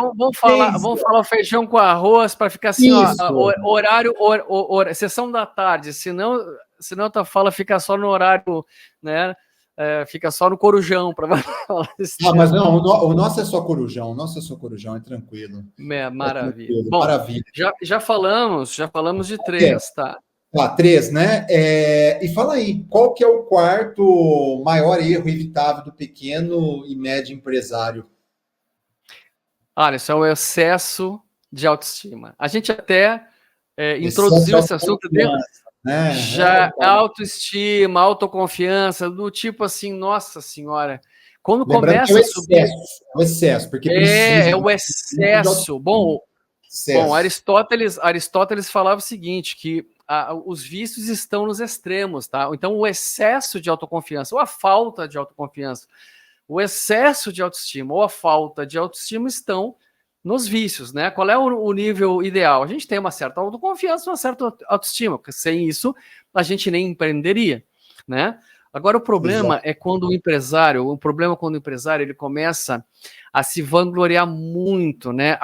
Vamos falar o feijão com arroz para ficar assim, ó, horário, sessão da tarde, senão tua fala fica só no horário, né? Fica só no corujão para falar desse mas não, o nosso é só corujão, é tranquilo. Maravilha. Tranquilo, bom, maravilha. Já falamos de 3, tá? 3, né? E fala aí, qual que é o quarto maior erro evitável do pequeno e médio empresário? Isso é o excesso de autoestima. A gente até introduziu esse assunto dentro. Né? Autoestima, autoconfiança, do tipo assim, nossa senhora, quando lembrando começa a subir... o excesso, porque precisa... o excesso. Bom, Aristóteles falava o seguinte, que os vícios estão nos extremos, tá? Então, o excesso de autoconfiança, ou a falta de autoconfiança, o excesso de autoestima, ou a falta de autoestima estão nos vícios, né? Qual é o nível ideal? A gente tem uma certa autoconfiança, uma certa autoestima, porque sem isso a gente nem empreenderia, né? Agora o problema é quando o empresário ele começa a se vangloriar muito, né?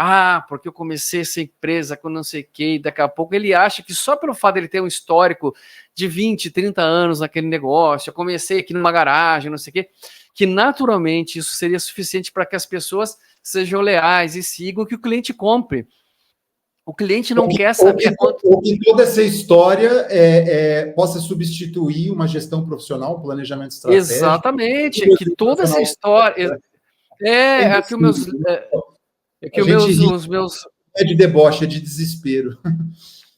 Porque eu comecei essa empresa com não sei o quê, e daqui a pouco ele acha que só pelo fato de ele ter um histórico de 20, 30 anos naquele negócio, eu comecei aqui numa garagem, não sei o quê, que naturalmente isso seria suficiente para que as pessoas sejam leais e sigam que o cliente compre. O cliente não quer saber ou que toda essa história possa substituir uma gestão profissional, um planejamento estratégico. Exatamente, que toda essa história... os meus... É de deboche, é de desespero.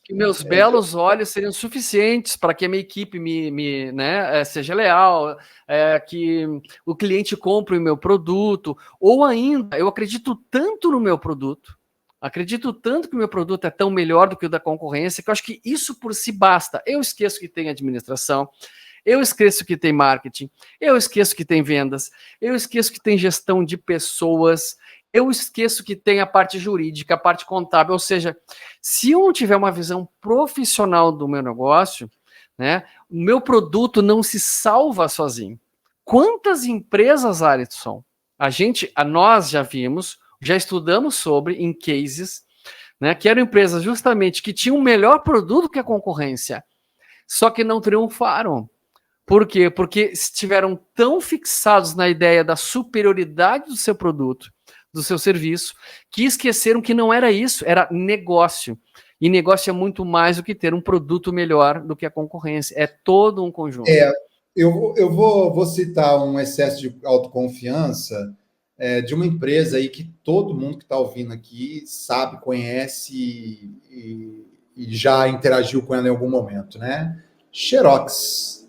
Que meus belos olhos seriam suficientes para que a minha equipe seja leal, que o cliente compre o meu produto, ou ainda, eu acredito tanto no meu produto, acredito tanto que o meu produto é tão melhor do que o da concorrência, que eu acho que isso por si basta. Eu esqueço que tem administração, eu esqueço que tem marketing, eu esqueço que tem vendas, eu esqueço que tem gestão de pessoas, eu esqueço que tem a parte jurídica, a parte contábil, ou seja, se eu não tiver uma visão profissional do meu negócio, né, o meu produto não se salva sozinho. Quantas empresas, Alisson, nós já vimos, já estudamos sobre em cases, né, que eram empresas justamente que tinham um melhor produto que a concorrência, só que não triunfaram. Por quê? Porque estiveram tão fixados na ideia da superioridade do seu produto, do seu serviço, que esqueceram que não era isso, era negócio. E negócio é muito mais do que ter um produto melhor do que a concorrência. É todo um conjunto. Eu vou citar um excesso de autoconfiança de uma empresa aí que todo mundo que está ouvindo aqui sabe, conhece e já interagiu com ela em algum momento, né? Xerox.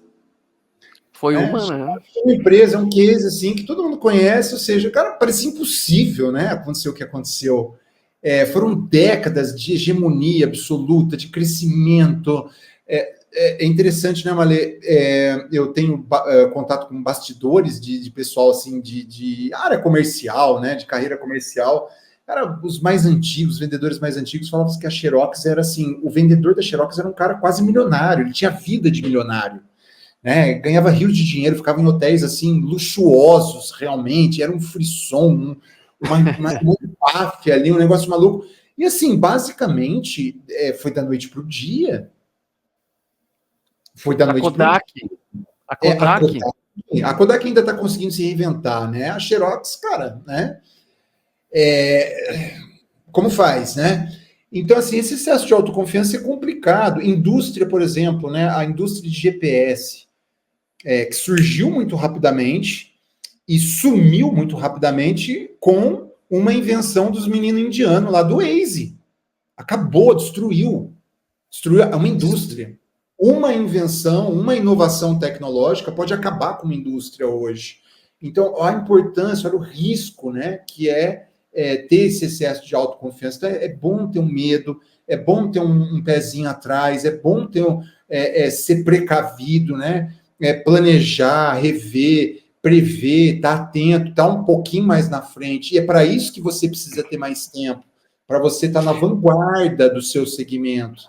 Foi uma, né? Uma empresa, um case, assim, que todo mundo conhece, ou seja, cara, parecia impossível, né? Acontecer o que aconteceu. Foram décadas de hegemonia absoluta, de crescimento. É interessante, né, Malê? Eu tenho contato com bastidores de pessoal, assim, de área comercial, né? De carreira comercial. Cara, os mais antigos, os vendedores mais antigos, falavam que a Xerox era assim, o vendedor da Xerox era um cara quase milionário, ele tinha vida de milionário. Né, ganhava rios de dinheiro, ficava em hotéis assim luxuosos, realmente, era um frisson, uma máfia ali, um negócio maluco. E assim, basicamente, foi da noite para o dia. Foi da noite para o dia. A Kodak ainda está conseguindo se reinventar, né? A Xerox, cara, né? Como faz, né? Então, assim, esse excesso de autoconfiança é complicado. Indústria, por exemplo, né? A indústria de GPS, que surgiu muito rapidamente e sumiu muito rapidamente com uma invenção dos meninos indianos lá do Waze. Acabou, destruiu uma indústria. uma invenção, uma inovação tecnológica pode acabar com uma indústria hoje. Então, a importância, olha o risco, né, que ter esse excesso de autoconfiança. Então, é bom ter um medo, é bom ter um pezinho atrás, é bom ter ser precavido, né, planejar, rever, prever, estar atento, estar um pouquinho mais na frente. E é para isso que você precisa ter mais tempo, para você estar na vanguarda do seu segmento,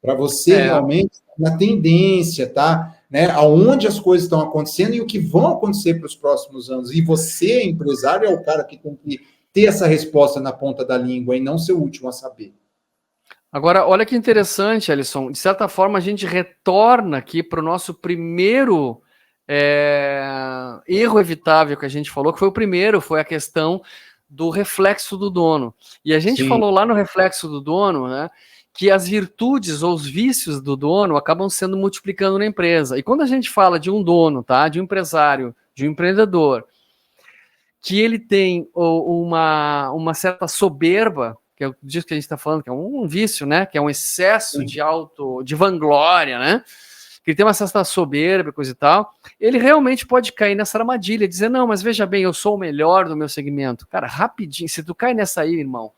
para você realmente estar na tendência, tá? Né, aonde as coisas estão acontecendo e o que vão acontecer para os próximos anos. E você, empresário, é o cara que tem que ter essa resposta na ponta da língua e não ser o último a saber. Agora, olha que interessante, Alisson. De certa forma, a gente retorna aqui para o nosso primeiro erro evitável que a gente falou, que foi o primeiro, foi a questão do reflexo do dono. E a gente falou lá no reflexo do dono, né, que as virtudes ou os vícios do dono acabam sendo multiplicando na empresa. E quando a gente fala de um dono, tá, de um empresário, de um empreendedor, que ele tem uma certa soberba, que é disso que a gente está falando, que é um vício, né, que é um excesso de vanglória, né, que ele tem uma certa soberba, coisa e tal, ele realmente pode cair nessa armadilha, dizer, não, mas veja bem, eu sou o melhor do meu segmento. Cara, rapidinho, se tu cai nessa aí, irmão,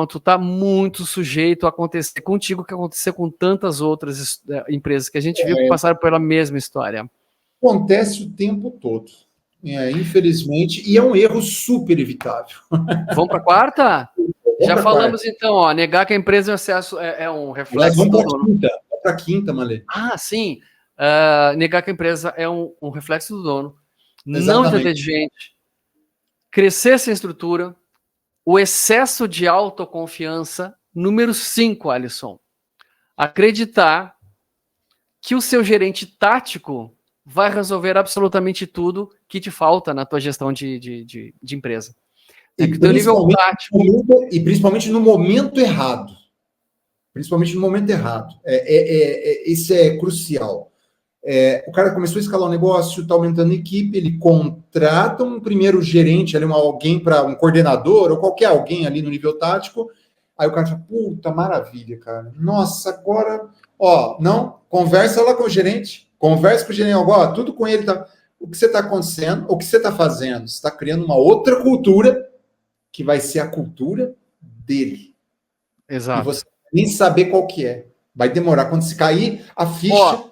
tu tá muito sujeito a acontecer contigo, que aconteceu com tantas outras empresas que a gente viu que passaram pela mesma história. Acontece o tempo todo, infelizmente, e é um erro super evitável. Vamos para a quarta? Já falamos quarta. Então, ó, negar que a empresa é um reflexo. Vamos para a quinta, Malê. Ah, sim. Negar que a empresa é um reflexo do dono. Exatamente. Não entender de gente. Crescer sem estrutura. O excesso de autoconfiança. Número 5, Alisson. Acreditar que o seu gerente tático vai resolver absolutamente tudo que te falta na tua gestão de empresa. E principalmente no momento errado. Principalmente no momento errado. Isso é crucial. O cara começou a escalar o negócio, está aumentando a equipe, ele contrata um primeiro gerente, ali, alguém para um coordenador, ou qualquer alguém ali no nível tático. Aí o cara fala, puta, maravilha, cara. Nossa, agora, não, conversa lá com o gerente, conversa com o gerente, agora, tudo com ele, tá? O que você está acontecendo, o que você está fazendo? Você está criando uma outra cultura, que vai ser a cultura dele. Exato. E você nem saber qual que é. Vai demorar. Quando se cair, a ficha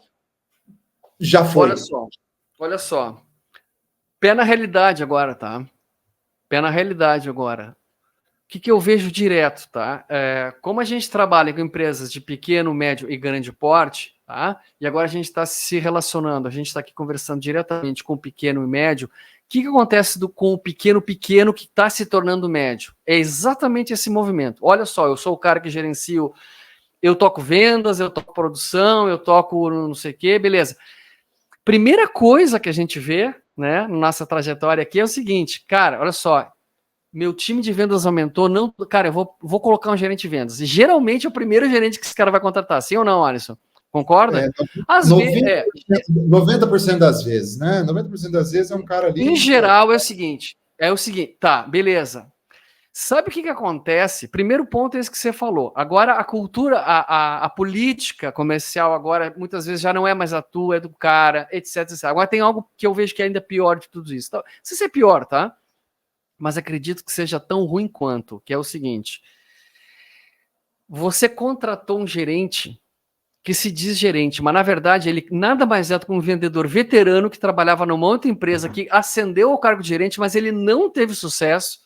já foi. Olha só. Pé na realidade agora, tá? Pé na realidade agora. O que eu vejo direto, tá? Como a gente trabalha com empresas de pequeno, médio e grande porte, tá? E agora a gente está se relacionando, a gente está aqui conversando diretamente com o pequeno e médio. O que acontece com o pequeno que está se tornando médio? É exatamente esse movimento. Olha só, eu sou o cara que gerencio, eu toco vendas, eu toco produção, eu toco não sei o quê, beleza. Primeira coisa que a gente vê, né, na nossa trajetória aqui é o seguinte, cara, olha só, meu time de vendas aumentou, não, cara, eu vou colocar um gerente de vendas. E geralmente é o primeiro gerente que esse cara vai contratar, sim ou não, Alisson? Concorda? 90% das vezes, né? 90% das vezes é um cara ali. Em geral é o seguinte, tá, beleza. Sabe o que acontece? Primeiro ponto é esse que você falou. Agora a cultura, a política comercial agora muitas vezes já não é mais a tua, é do cara, etc, etc. Agora tem algo que eu vejo que é ainda pior de tudo isso. Não sei se é pior, tá? Mas acredito que seja tão ruim quanto, que é o seguinte. Você contratou um gerente que se diz gerente, mas na verdade ele nada mais é do que um vendedor veterano que trabalhava numa outra empresa que ascendeu ao cargo de gerente, mas ele não teve sucesso.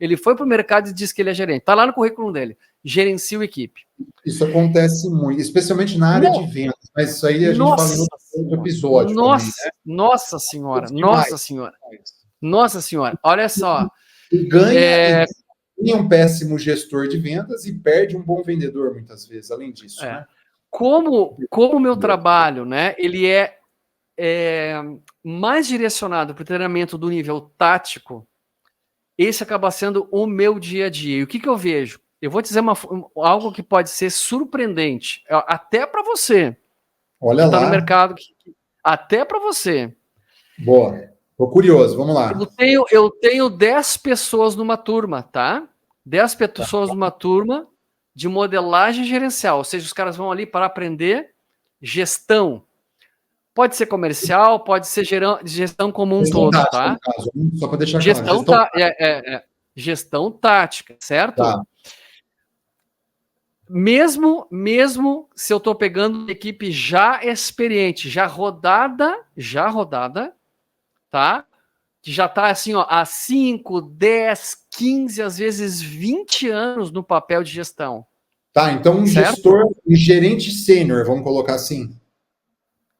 Ele foi para o mercado e disse que ele é gerente. Está lá no currículo dele. Gerencia a equipe. Isso acontece muito, especialmente na área de vendas. Mas isso aí a gente fala em outro episódio. Nossa Senhora. Nossa Senhora. Olha só. Ganha um péssimo gestor de vendas e perde um bom vendedor, muitas vezes, além disso. Né? Como o meu trabalho, né, ele é mais direcionado para o treinamento do nível tático, esse acaba sendo o meu dia a dia. E o que eu vejo? Eu vou dizer algo que pode ser surpreendente, até para você. Olha lá. Está no mercado, até para você. Boa. Tô curioso, vamos lá. Eu tenho 10 pessoas numa turma, tá? 10 pessoas numa turma de modelagem gerencial, ou seja, os caras vão ali para aprender gestão. Pode ser comercial, pode ser gestão como um Gestão todo, tática, tá? no caso, só para deixar claro. Gestão, gestão tática, certo? Tá. Mesmo se eu estou pegando uma equipe já experiente, já rodada, tá? Que já está assim, ó, há 5, 10, 15, às vezes 20 anos no papel de gestão. Tá, então um certo? gestor, um gerente sênior, vamos colocar assim.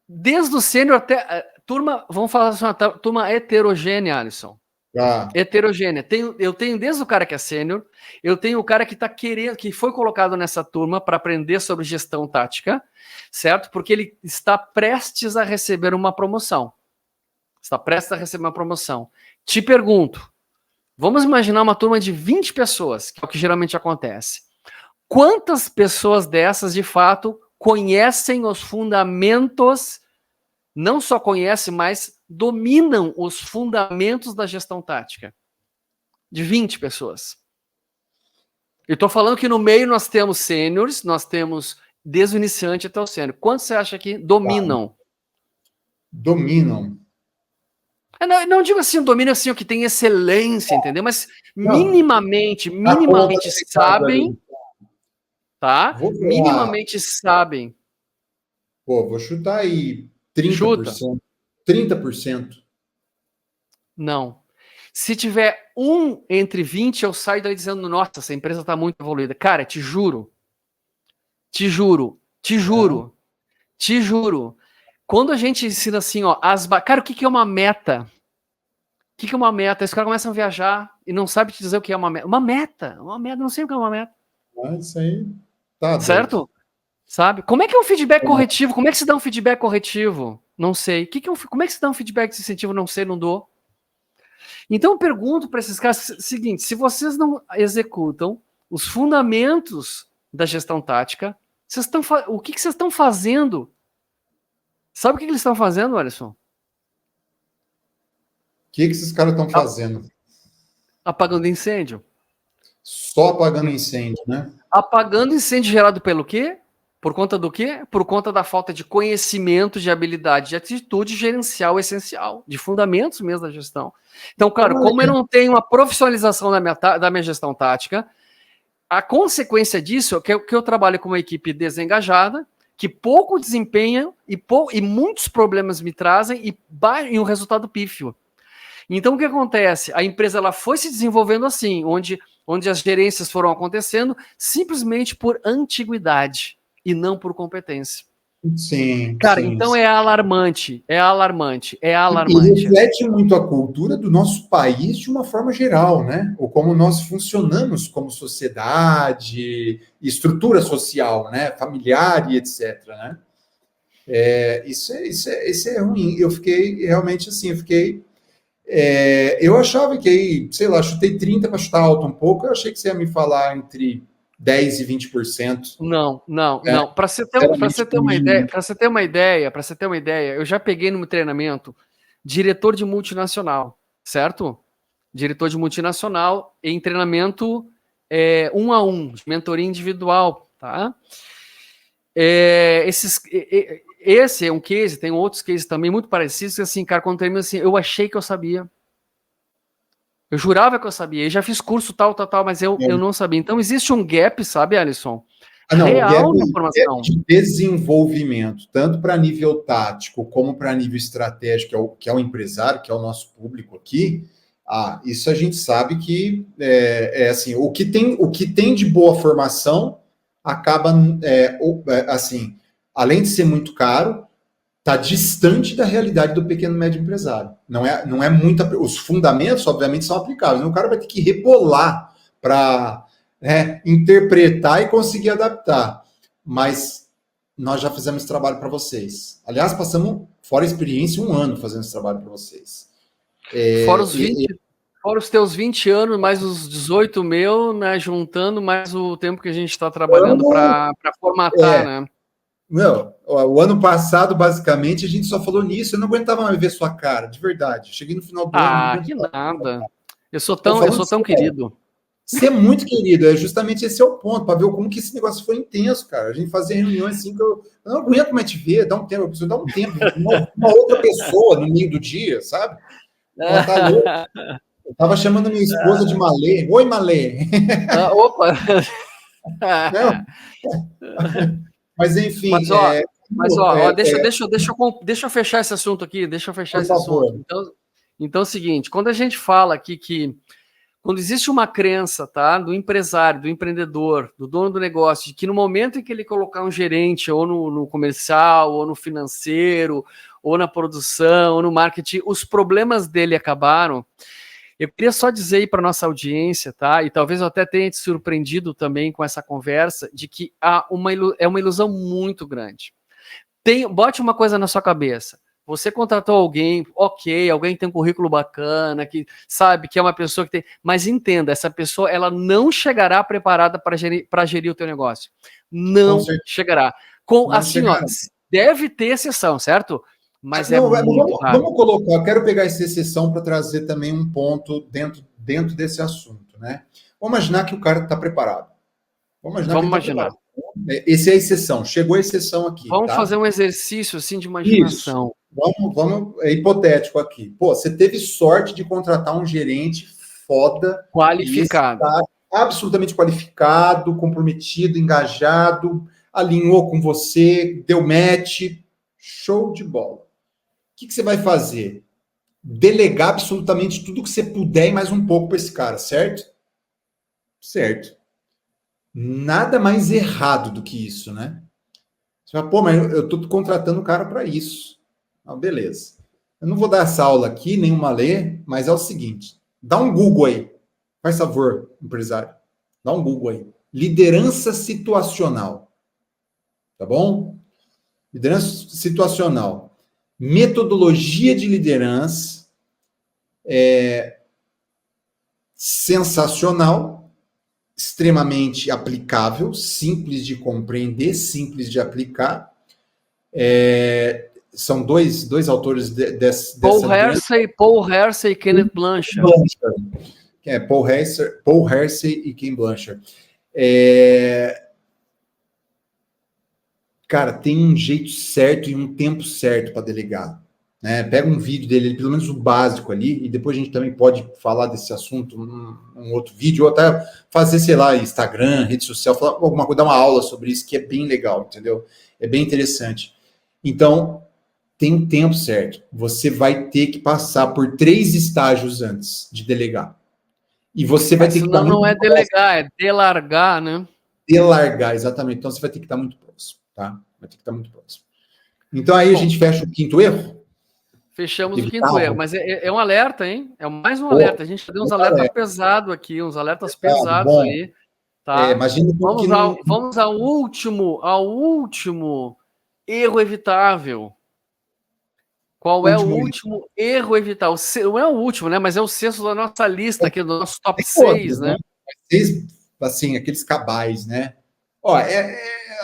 Desde o sênior até turma, vamos falar assim, uma turma heterogênea, Alisson. Tá. Heterogênea. Eu tenho desde o cara que é sênior, eu tenho o cara que está querendo, que foi colocado nessa turma para aprender sobre gestão tática, certo? Porque ele está prestes a receber uma promoção. Está prestes a receber uma promoção. Te pergunto, vamos imaginar uma turma de 20 pessoas, que é o que geralmente acontece. Quantas pessoas dessas, de fato, conhecem os fundamentos, não só conhecem, mas dominam os fundamentos da gestão tática? De 20 pessoas. Eu estou falando que no meio nós temos sêniores, nós temos desde o iniciante até o sênior. Quantos você acha que dominam? Dominam. Eu não digo assim, domínio assim, o que tem excelência, entendeu? Mas minimamente sabem, tá? Minimamente sabem. Pô, vou chutar aí 30%. Chuta. 30%. Não. Se tiver um entre 20, eu saio daí dizendo, nossa, essa empresa está muito evoluída. Cara, te juro. Quando a gente ensina assim, ó, cara, o que é uma meta? O que é uma meta? Os caras começam a viajar e não sabem te dizer o que é uma meta. Uma meta, não sei o que é uma meta. Isso aí tá certo? doido. Sabe? Como é que é um feedback corretivo? Como é que se dá um feedback corretivo? Não sei. Como é que se dá um feedback de incentivo? Não sei, não dou. Então eu pergunto para esses caras o seguinte: se vocês não executam os fundamentos da gestão tática, o que vocês estão fazendo? Sabe o que eles estão fazendo, Alisson? O que esses caras estão fazendo? Apagando incêndio. Só apagando incêndio, né? Apagando incêndio gerado pelo quê? Por conta do quê? Por conta da falta de conhecimento, de habilidade, de atitude gerencial essencial, de fundamentos mesmo da gestão. Então, claro, como eu não tenho uma profissionalização da minha gestão tática, a consequência disso é que eu trabalho com uma equipe desengajada, que pouco desempenha e muitos problemas me trazem e um resultado pífio. Então, o que acontece? A empresa ela foi se desenvolvendo assim, onde as gerências foram acontecendo simplesmente por antiguidade e não por competência. Sim. Cara, sim, então sim. É alarmante. E reflete muito a cultura do nosso país de uma forma geral, né? Ou como nós funcionamos como sociedade, estrutura social, né? Familiar e etc, né? Isso é ruim. Eu fiquei realmente assim, eu achava que, sei lá, chutei 30 para chutar alto um pouco, eu achei que você ia me falar entre 10% e 20%. Não. Para você ter uma ideia, eu já peguei no treinamento diretor de multinacional, certo? Diretor de multinacional em treinamento 1-a-1, de mentoria individual, tá? Esse é um case, tem outros cases também muito parecidos, que assim, cara, quando termina assim, eu achei que eu sabia. Eu jurava que eu sabia, e já fiz curso tal, mas eu não sabia. Então existe um gap, sabe, Alisson? Real na formação. De desenvolvimento, tanto para nível tático como para nível estratégico, que é o empresário, que é o nosso público aqui. Isso a gente sabe que assim, o que tem de boa formação acaba assim, além de ser muito caro, está distante da realidade do pequeno e médio empresário. Não é muita. Os fundamentos, obviamente, são aplicáveis. O cara vai ter que rebolar para interpretar e conseguir adaptar. Mas nós já fizemos esse trabalho para vocês. Aliás, passamos, fora a experiência, 1 ano fazendo esse trabalho para vocês. Fora os teus 20 anos, mais os 18 meu, né, juntando mais o tempo que a gente está trabalhando para formatar, né? Não, o ano passado, basicamente, a gente só falou nisso. Eu não aguentava mais ver sua cara, de verdade. Cheguei no final do ano. Que nada. Eu sou tão querido. Ser muito querido, é justamente esse é o ponto, para ver como que esse negócio foi intenso, cara. A gente fazia reuniões assim que eu não aguento mais te ver, dá um tempo, eu preciso dar um tempo, uma outra pessoa no meio do dia, sabe? Ela tá louca. Eu tava chamando minha esposa de Malê. Oi, Malê. Opa! Não, mas enfim, Mas deixa eu fechar esse assunto aqui, deixa eu fechar por esse assunto. favor. Então é o seguinte, quando a gente fala aqui que quando existe uma crença, tá, do empresário, do empreendedor, do dono do negócio, de que no momento em que ele colocar um gerente ou no comercial, ou no financeiro, ou na produção, ou no marketing, os problemas dele acabaram. Eu queria só dizer aí para nossa audiência, tá? E talvez eu até tenha te surpreendido também com essa conversa, de que é uma ilusão muito grande. Bote uma coisa na sua cabeça. Você contratou alguém, ok, alguém tem um currículo bacana, que sabe que é uma pessoa que tem. Mas entenda, essa pessoa ela não chegará preparada para gerir o teu negócio. Não chegará. Deve ter exceção, certo? Mas não, muito raro. vamos colocar, eu quero pegar essa exceção para trazer também um ponto dentro desse assunto, né? Vamos imaginar que o cara está preparado. Vamos imaginar. Essa é a exceção. Chegou a exceção aqui. Vamos fazer um exercício assim de imaginação. Isso. Vamos, é hipotético aqui. Pô, você teve sorte de contratar um gerente foda, qualificado, absolutamente qualificado, comprometido, engajado, alinhou com você, deu match, show de bola. O que você vai fazer? Delegar absolutamente tudo que você puder e mais um pouco para esse cara, certo? Certo. Nada mais errado do que isso, né? Você fala, pô, mas eu estou contratando o cara para isso. Ah, beleza. Eu não vou dar essa aula aqui, nenhuma lei, mas é o seguinte: dá um Google aí. Faz favor, empresário. Dá um Google aí. Liderança situacional. Tá bom? Liderança situacional. Metodologia de liderança. Sensacional. Extremamente aplicável. Simples de compreender, simples de aplicar. São dois autores dessa Paul Hersey e Kenneth Blanchard. Paul Hersey e Ken Blanchard. Cara, tem um jeito certo e um tempo certo para delegar. Né? Pega um vídeo dele, pelo menos o básico ali, e depois a gente também pode falar desse assunto num outro vídeo, ou até fazer, sei lá, Instagram, rede social, falar alguma coisa, dar uma aula sobre isso, que é bem legal, entendeu? É bem interessante. Então, tem um tempo certo. Você vai ter que passar por 3 estágios antes de delegar. E você vai ter que estar não é delegar, é delargar, né? Delargar, exatamente. Então, você vai ter que estar muito próximo, tá? Vai ter que estar muito próximo. Então, aí a gente fecha o quinto erro? Fechamos o quinto erro, mas é um alerta, hein? É mais um alerta. A gente deu uns alertas pesados aqui, uns alertas pesados aí. Tá? Vamos ao último erro evitável. Qual é o último erro evitável? Não é o último, né? Mas é o sexto da nossa lista aqui, do nosso top 6, né? 6, assim, aqueles cabais, né? Ó,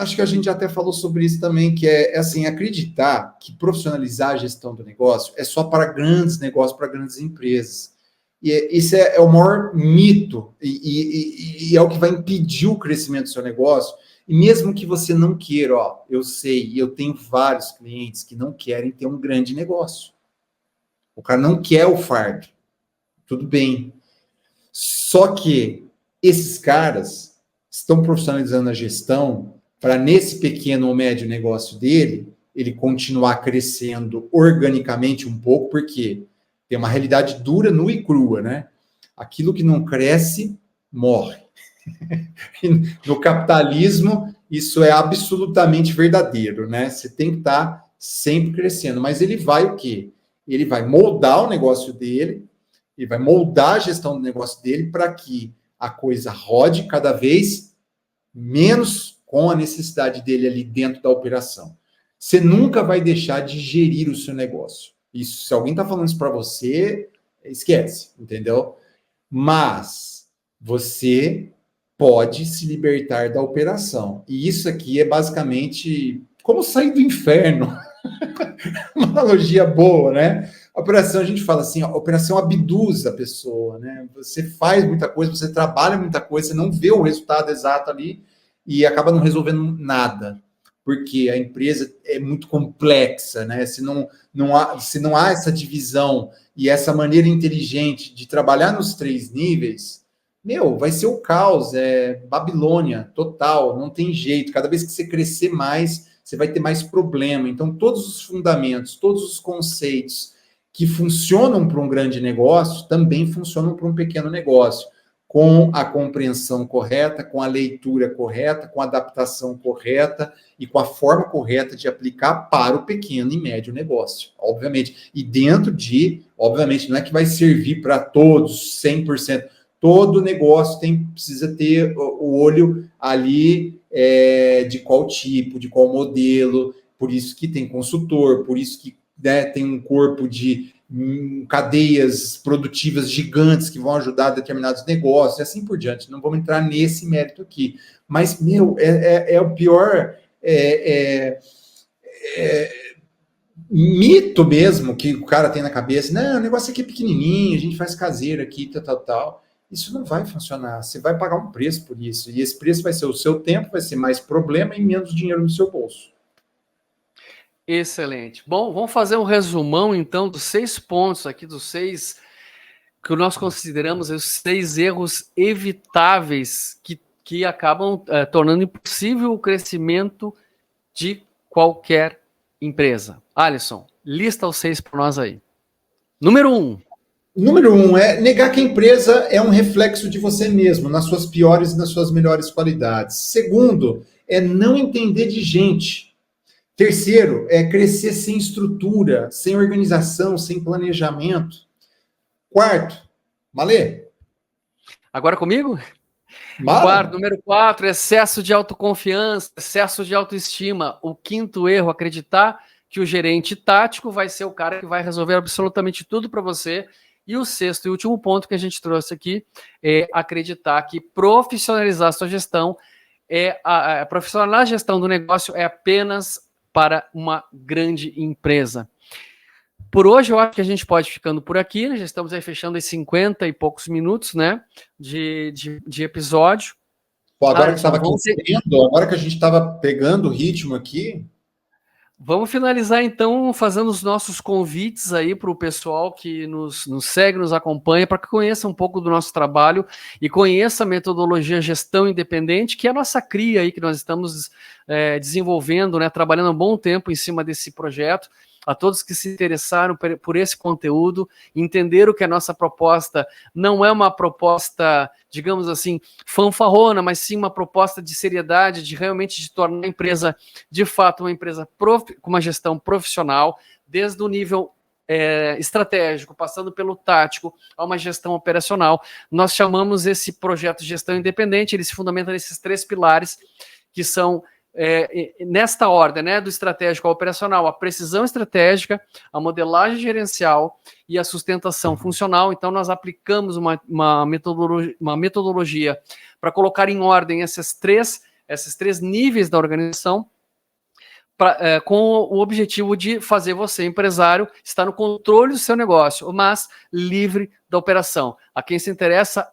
acho que a gente já até falou sobre isso também, que é assim, acreditar que profissionalizar a gestão do negócio é só para grandes negócios, para grandes empresas. E esse é o maior mito, e é o que vai impedir o crescimento do seu negócio. E mesmo que você não queira, ó, eu sei, eu tenho vários clientes que não querem ter um grande negócio. O cara não quer o fardo. Tudo bem. Só que esses caras estão profissionalizando a gestão para, nesse pequeno ou médio negócio dele, ele continuar crescendo organicamente um pouco, porque tem uma realidade dura, nua e crua, né? Aquilo que não cresce, morre. No capitalismo, isso é absolutamente verdadeiro, né? Você tem que estar sempre crescendo, mas ele vai o quê? Ele vai moldar o negócio dele, ele vai moldar a gestão do negócio dele para que a coisa rode cada vez menos com a necessidade dele ali dentro da operação. Você nunca vai deixar de gerir o seu negócio. Isso, se alguém está falando isso para você, esquece, entendeu? Mas você pode se libertar da operação. E isso aqui é basicamente como sair do inferno. Uma analogia boa, né? A operação, a gente fala assim, a operação abduz a pessoa, né? Você faz muita coisa, você trabalha muita coisa, você não vê o resultado exato ali e acaba não resolvendo nada, porque a empresa é muito complexa, né? Se não há essa divisão e essa maneira inteligente de trabalhar nos 3 níveis, vai ser o caos, é Babilônia total, não tem jeito. Cada vez que você crescer mais, você vai ter mais problema. Então, todos os fundamentos, todos os conceitos que funcionam para um grande negócio também funcionam para um pequeno negócio, com a compreensão correta, com a leitura correta, com a adaptação correta e com a forma correta de aplicar para o pequeno e médio negócio, obviamente. E dentro de, obviamente, não é que vai servir para todos, 100%. Todo negócio precisa ter o olho ali de qual tipo, de qual modelo, por isso que tem consultor, por isso que tem um corpo de cadeias produtivas gigantes que vão ajudar determinados negócios, e assim por diante. Não vamos entrar nesse mérito aqui. Mas, é o pior mito mesmo que o cara tem na cabeça. Não, o negócio aqui é pequenininho, a gente faz caseiro aqui, tal. Isso não vai funcionar. Você vai pagar um preço por isso. E esse preço vai ser o seu tempo, vai ser mais problema e menos dinheiro no seu bolso. Excelente. Bom, vamos fazer um resumão, então, dos 6 pontos aqui, dos 6 que nós consideramos os 6 erros evitáveis que acabam tornando impossível o crescimento de qualquer empresa. Alisson, lista os 6 para nós aí. Número 1. Número 1 é negar que a empresa é um reflexo de você mesmo, nas suas piores e nas suas melhores qualidades. Segundo, é não entender de gente. Terceiro, é crescer sem estrutura, sem organização, sem planejamento. Quarto, Malê? Agora comigo? Número 4, excesso de autoconfiança, excesso de autoestima. O 5º erro, acreditar que o gerente tático vai ser o cara que vai resolver absolutamente tudo para você. E o 6º e último ponto que a gente trouxe aqui é acreditar que profissionalizar a sua gestão profissionalizar a gestão do negócio é apenas para uma grande empresa. Por hoje, eu acho que a gente pode ir ficando por aqui, né? Já estamos aí fechando 50 e poucos minutos, né, de episódio. Pô, agora que a gente estava pegando o ritmo aqui... Vamos finalizar, então, fazendo os nossos convites aí para o pessoal que nos segue, nos acompanha, para que conheça um pouco do nosso trabalho e conheça a metodologia Gestão Independente, que é a nossa cria aí, que nós estamos desenvolvendo, né, trabalhando há um bom tempo em cima desse projeto. A todos que se interessaram por esse conteúdo, entenderam que a nossa proposta não é uma proposta, digamos assim, fanfarrona, mas sim uma proposta de seriedade, de realmente de tornar a empresa, de fato, uma empresa com uma gestão profissional, desde o nível estratégico, passando pelo tático, a uma gestão operacional. Nós chamamos esse projeto de Gestão Independente, ele se fundamenta nesses 3 pilares, que são nesta ordem, né, do estratégico ao operacional, a precisão estratégica, a modelagem gerencial e a sustentação funcional. Então, nós aplicamos uma metodologia para colocar em ordem esses três níveis da organização, com o objetivo de fazer você, empresário, estar no controle do seu negócio, mas livre da operação. A quem se interessa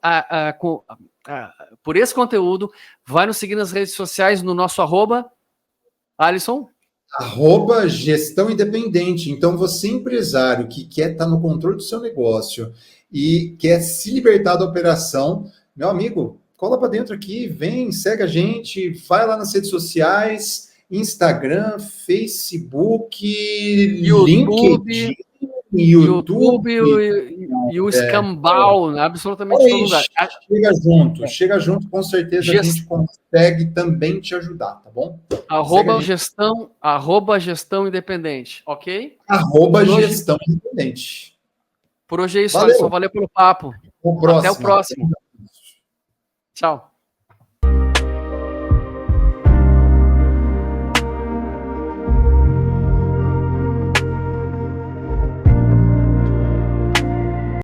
por esse conteúdo, vai nos seguir nas redes sociais no nosso Alisson? Gestão Independente. Então, você, empresário, que quer estar no controle do seu negócio e quer se libertar da operação, meu amigo, cola para dentro aqui, vem, segue a gente, vai lá nas redes sociais, Instagram, Facebook, LinkedIn, YouTube e o escambau, absolutamente todo lugar. Chega junto, com certeza a gente consegue também te ajudar, tá bom? Gestão Independente, ok? Gestão Independente. Por hoje é isso, Alisson. Valeu pelo papo. Até o próximo. Tchau.